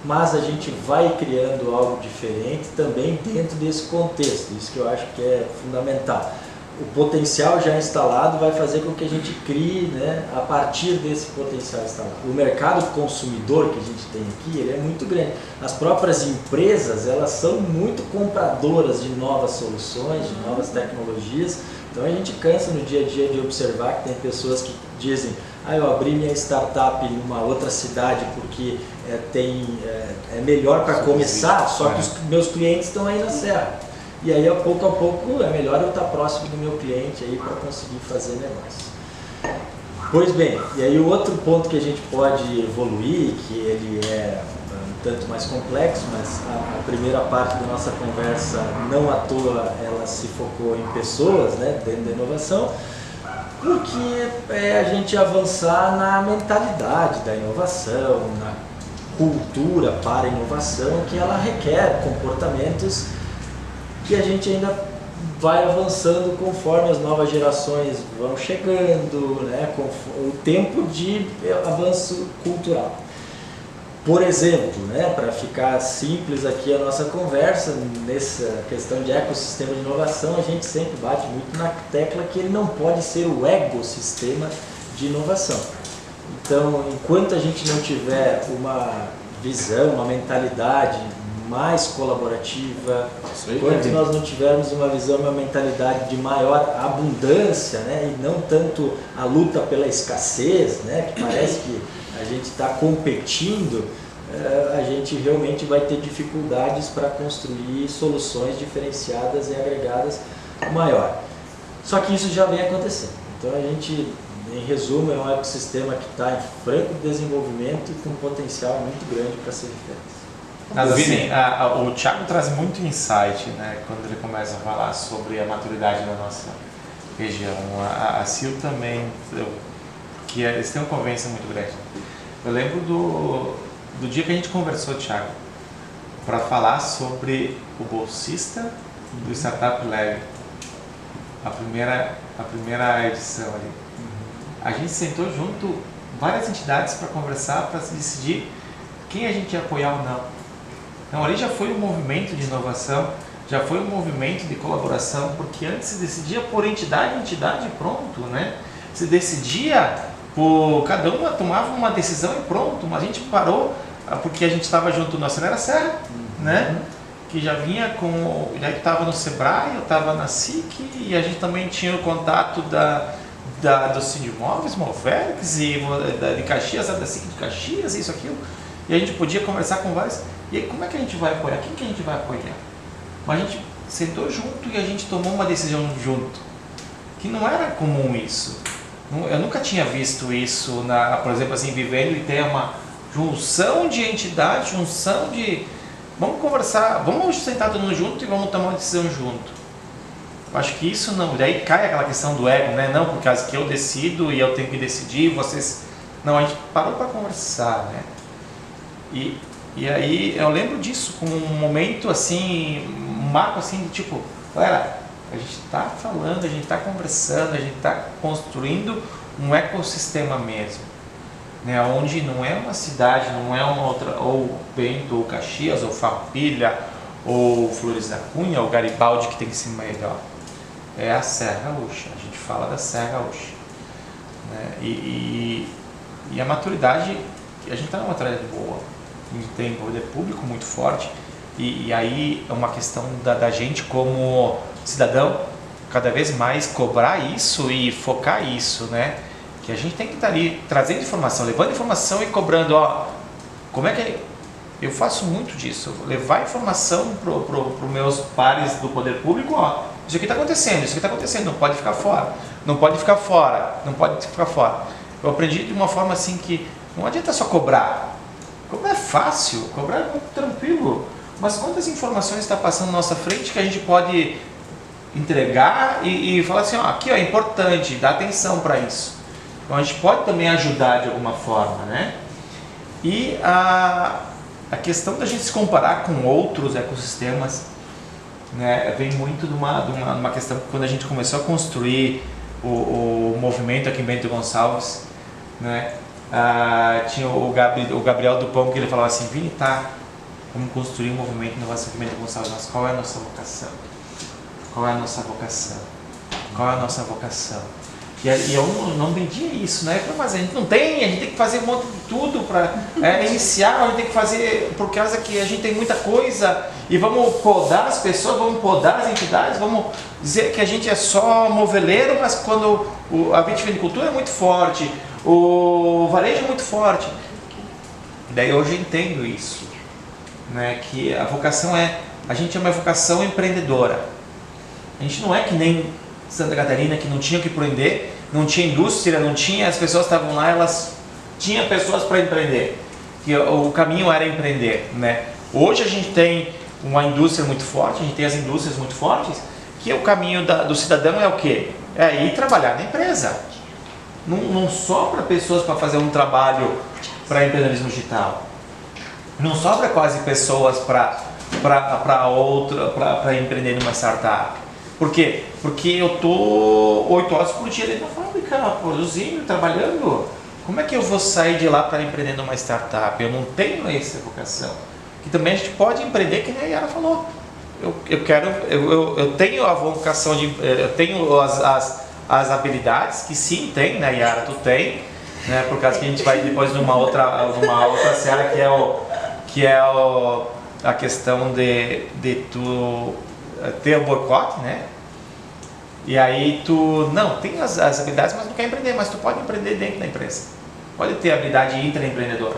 Mas a gente vai criando algo diferente também dentro desse contexto, isso que eu acho que é fundamental. O potencial já instalado vai fazer com que a gente crie, né, a partir desse potencial instalado. O mercado consumidor que a gente tem aqui, ele é muito grande. As próprias empresas, elas são muito compradoras de novas soluções, de novas tecnologias. Então a gente cansa no dia a dia de observar que tem pessoas que dizem: eu abri minha startup em uma outra cidade porque é melhor para começar, só que os meus clientes estão aí na Serra. E aí, pouco a pouco, é melhor eu estar próximo do meu cliente aí para conseguir fazer negócio. Pois bem, e aí o outro ponto que a gente pode evoluir, que ele é um tanto mais complexo, mas a primeira parte da nossa conversa, não à toa, ela se focou em pessoas, né, dentro da inovação, porque é a gente avançar na mentalidade da inovação, na cultura para a inovação, que ela requer comportamentos que a gente ainda vai avançando conforme as novas gerações vão chegando, né, com o tempo de avanço cultural. Por exemplo, né, para ficar simples aqui a nossa conversa, nessa questão de ecossistema de inovação, a gente sempre bate muito na tecla que ele não pode ser o ecossistema de inovação. Então, enquanto a gente não tiver uma visão, uma mentalidade mais colaborativa, enquanto nós não tivermos uma visão, uma mentalidade de maior abundância, né, e não tanto a luta pela escassez, né, que parece que a gente está competindo, a gente realmente vai ter dificuldades para construir soluções diferenciadas e agregadas maior. Só que isso já vem acontecendo. Então a gente, em resumo, é um ecossistema que está em franco desenvolvimento e com um potencial muito grande para ser referência. Mas assim, o Thiago traz muito insight, né, quando ele começa a falar sobre a maturidade da nossa região. A Sil também, que eles têm uma convivência muito grande. Eu lembro do dia que a gente conversou, Thiago, para falar sobre o bolsista do Startup Lab, a primeira edição ali. A gente sentou junto várias entidades para conversar, para se decidir quem a gente ia apoiar ou não. Então ali já foi um movimento de inovação, já foi um movimento de colaboração, porque antes se decidia por entidade e pronto, né? Se decidia por cada uma tomava uma decisão e pronto, mas a gente parou porque a gente estava junto no Acelera Serra, né? Que já vinha já estava no Sebrae, eu estava na SIC e a gente também tinha o contato do Sindimóveis, Movex e de Caxias, da SIC de Caxias, isso, aquilo. E a gente podia conversar com vários. E aí, como é que a gente vai apoiar? Quem que a gente vai apoiar? Mas a gente sentou junto e a gente tomou uma decisão junto. Que não era comum isso. Eu nunca tinha visto isso, por exemplo, assim, vivendo e ter uma junção de entidades, junção de... Vamos conversar, vamos sentar todo mundo junto e vamos tomar uma decisão junto. Eu acho que isso não... Daí cai aquela questão do ego, né? Não, por causa que eu decido e eu tenho que decidir, vocês... Não, a gente parou para conversar, né? E aí eu lembro disso como um momento assim, um marco assim de tipo, galera, A gente está falando, a gente está conversando, a gente está construindo um ecossistema mesmo, né? Onde não é uma cidade, não é uma outra, ou Bento, ou Caxias, ou Farroupilha, ou Flores da Cunha, ou Garibaldi que tem que ser melhor. É a Serra Gaúcha, a gente fala da Serra Gaúcha, né? E a maturidade, a gente está numa maturidade boa, a gente tem poder público muito forte, e aí é uma questão da gente como cidadão cada vez mais cobrar isso e focar isso, né? Que a gente tem que estar ali trazendo informação, levando informação e cobrando, ó, como é que eu faço muito disso, levar informação para os meus pares do poder público, ó, isso aqui está acontecendo, isso aqui está acontecendo, não pode ficar fora, não pode ficar fora, não pode ficar fora. Eu aprendi de uma forma assim que não adianta só cobrar. Cobrar é fácil, cobrar é muito tranquilo, mas quantas informações está passando na nossa frente que a gente pode entregar e falar assim, ó, aqui ó, é importante, dá atenção para isso. Então a gente pode também ajudar de alguma forma, né? E a questão da gente se comparar com outros ecossistemas, né, vem muito de uma questão que quando a gente começou a construir o movimento aqui em Bento Gonçalves, né, tinha o Gabriel Dupont que ele falava assim, Vini, tá, vamos construir um movimento de inovação aqui em Bento Gonçalves, mas qual é a nossa vocação? Qual é a nossa vocação? Qual é a nossa vocação? E eu não vendia isso, né? Mas a gente não tem, a gente tem que fazer um monte de tudo para iniciar, a gente tem que fazer, por causa que a gente tem muita coisa, e vamos podar as pessoas, vamos podar as entidades, vamos dizer que a gente é só moveleiro, mas quando a vitivinicultura é muito forte, o varejo é muito forte. Daí hoje eu entendo isso, né? Que a vocação a gente é uma vocação empreendedora. A gente não é que nem Santa Catarina, que não tinha o que empreender, não tinha indústria, não tinha, as pessoas estavam lá, elas tinham pessoas para empreender, que o caminho era empreender, né? Hoje a gente tem uma indústria muito forte, a gente tem as indústrias muito fortes, que o caminho do cidadão é o quê? É ir trabalhar na empresa. Não sobra pessoas para fazer um trabalho para empreendedorismo digital. Não sobra quase pessoas para empreender numa startup. Por quê? Porque eu estou 8 horas por dia dentro da fábrica, produzindo, trabalhando. Como é que eu vou sair de lá para empreender numa startup? Eu não tenho essa vocação. Que também a gente pode empreender, que nem a Yara falou. Eu tenho a vocação eu tenho as habilidades, que sim tem, né, Yara? Tu tem, né? Por causa que a gente vai depois numa outra seara que é a questão de tu ter o boicote, né? E aí tu não tem as habilidades, mas não quer empreender, mas tu pode empreender dentro da empresa, pode ter habilidade intraempreendedora.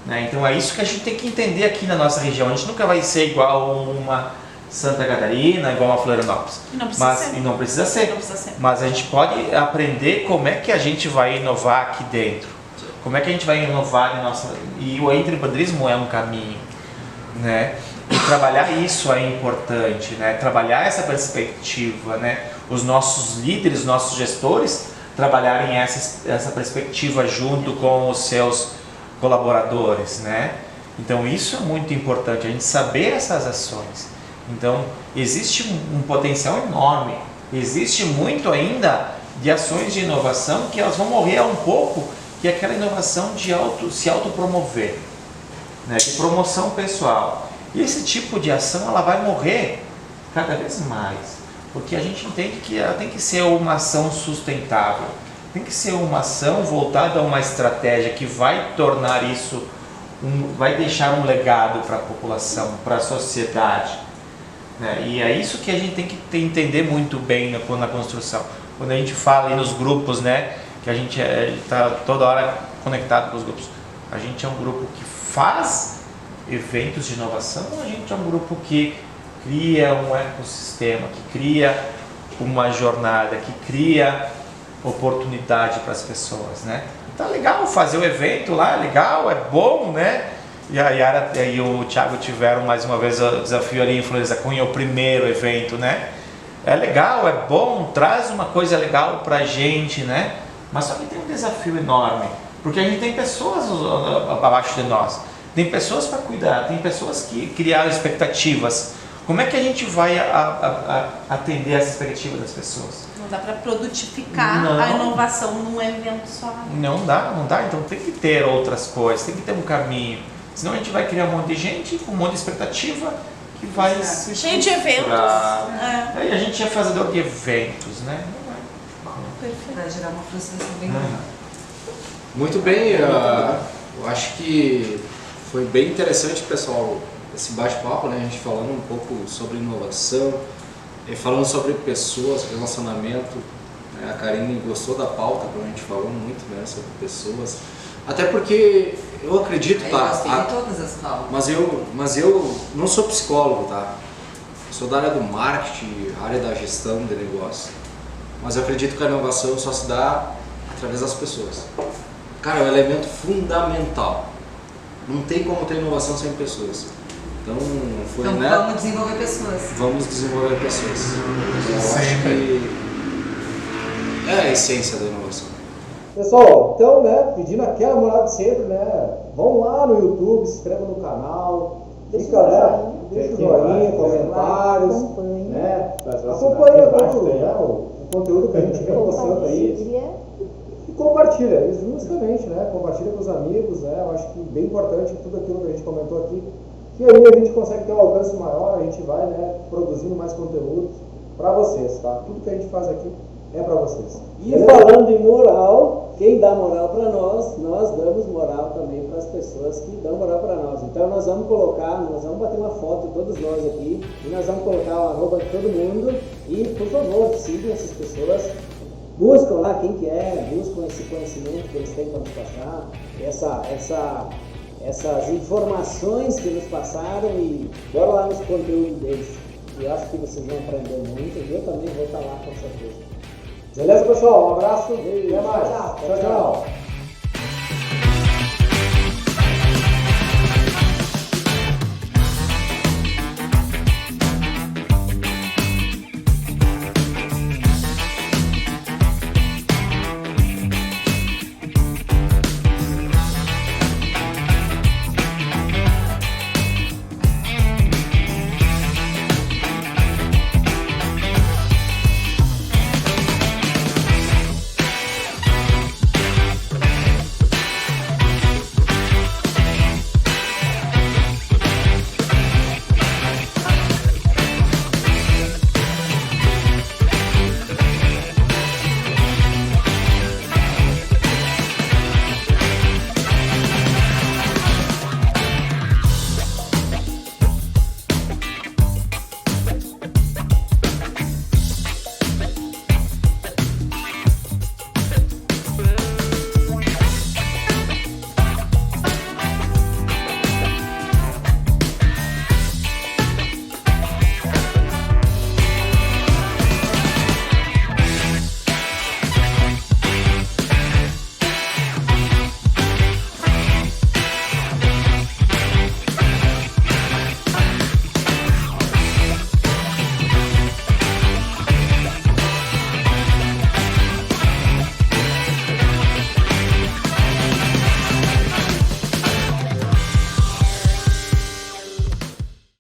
Né? Então é isso que a gente tem que entender aqui na nossa região. A gente nunca vai ser igual uma Santa Catarina, igual uma Florianópolis, e não precisa ser. Mas a gente pode aprender como é que a gente vai inovar aqui dentro, como é que a gente vai inovar em nossa... E o empreendedorismo é um caminho, né? E trabalhar isso é importante, né? Trabalhar essa perspectiva, né? Os nossos líderes, os nossos gestores trabalharem essa perspectiva junto com os seus colaboradores, né? Então isso é muito importante, a gente saber essas ações. Então existe um potencial enorme, existe muito ainda de ações de inovação que elas vão morrer um pouco, que é aquela inovação de se autopromover, né? De promoção pessoal. E esse tipo de ação ela vai morrer cada vez mais, porque a gente entende que ela tem que ser uma ação sustentável, tem que ser uma ação voltada a uma estratégia que vai tornar isso, vai deixar um legado para a população, para a sociedade, né? E é isso que a gente tem que entender muito bem na construção. Quando a gente fala aí nos grupos, né, que a gente está toda hora conectado com os grupos, a gente é um grupo que faz eventos de inovação, a gente é um grupo que cria um ecossistema, que cria uma jornada, que cria oportunidade para as pessoas, né? Tá legal fazer o evento lá, é legal, é bom, né? E a Yara e o Thiago tiveram mais uma vez o desafio ali em Flores da Cunha, o primeiro evento, né? É legal, é bom, traz uma coisa legal pra gente, né? Mas só que tem um desafio enorme, porque a gente tem pessoas abaixo de nós. Tem pessoas para cuidar, tem pessoas que criaram expectativas. Como é que a gente vai atender essa expectativa das pessoas? Não dá para produtificar Não. a inovação num evento só. Não dá. Então tem que ter outras coisas, tem que ter um caminho. Senão a gente vai criar um monte de gente com um monte de expectativa que vai se Cheio de eventos. frustrar. Aí a gente é fazedor de eventos, né? Vai gerar uma frustração bem grande. Muito bem, eu acho que foi bem interessante, pessoal, esse bate-papo, né? A gente falando um pouco sobre inovação, e falando sobre pessoas, relacionamento. Né? A Karine gostou da pauta, como a gente falou muito, né? Sobre pessoas. Até porque eu acredito, Eu tá? gostei de todas as pautas. Mas eu não sou psicólogo, tá? Eu sou da área do marketing, área da gestão de negócio. Mas eu acredito que a inovação só se dá através das pessoas. Cara, é um elemento fundamental. Não tem como ter inovação sem pessoas. Então, né? Vamos desenvolver pessoas. Vamos desenvolver pessoas. Eu acho que é a essência da inovação. Pessoal, então, né, pedindo aquela moral de sempre, né, vão lá no YouTube, se inscrevam no canal, deixa o joinha, comentários, né, acompanha todo, né, o conteúdo que a gente vem postando aí e compartilha, justamente, né, compartilha com os amigos, né, eu acho que bem importante tudo aquilo que a gente comentou aqui, que aí a gente consegue ter um alcance maior, a gente vai, né, produzindo mais conteúdo para vocês, tá? Tudo que a gente faz aqui é para vocês. E falando em moral, quem dá moral para nós, nós damos moral também para as pessoas que dão moral para nós. Então nós vamos bater uma foto, todos nós aqui, e nós vamos colocar o arroba de todo mundo, e por favor, sigam essas pessoas, buscam lá quem que é, buscam esse conhecimento que eles têm para nos passar, essas informações que nos passaram, e bora lá nos conteúdos deles. Eu acho que vocês vão aprender muito, e eu também vou estar lá com certeza. Beleza, pessoal? Um abraço e até mais. Tchau, tchau.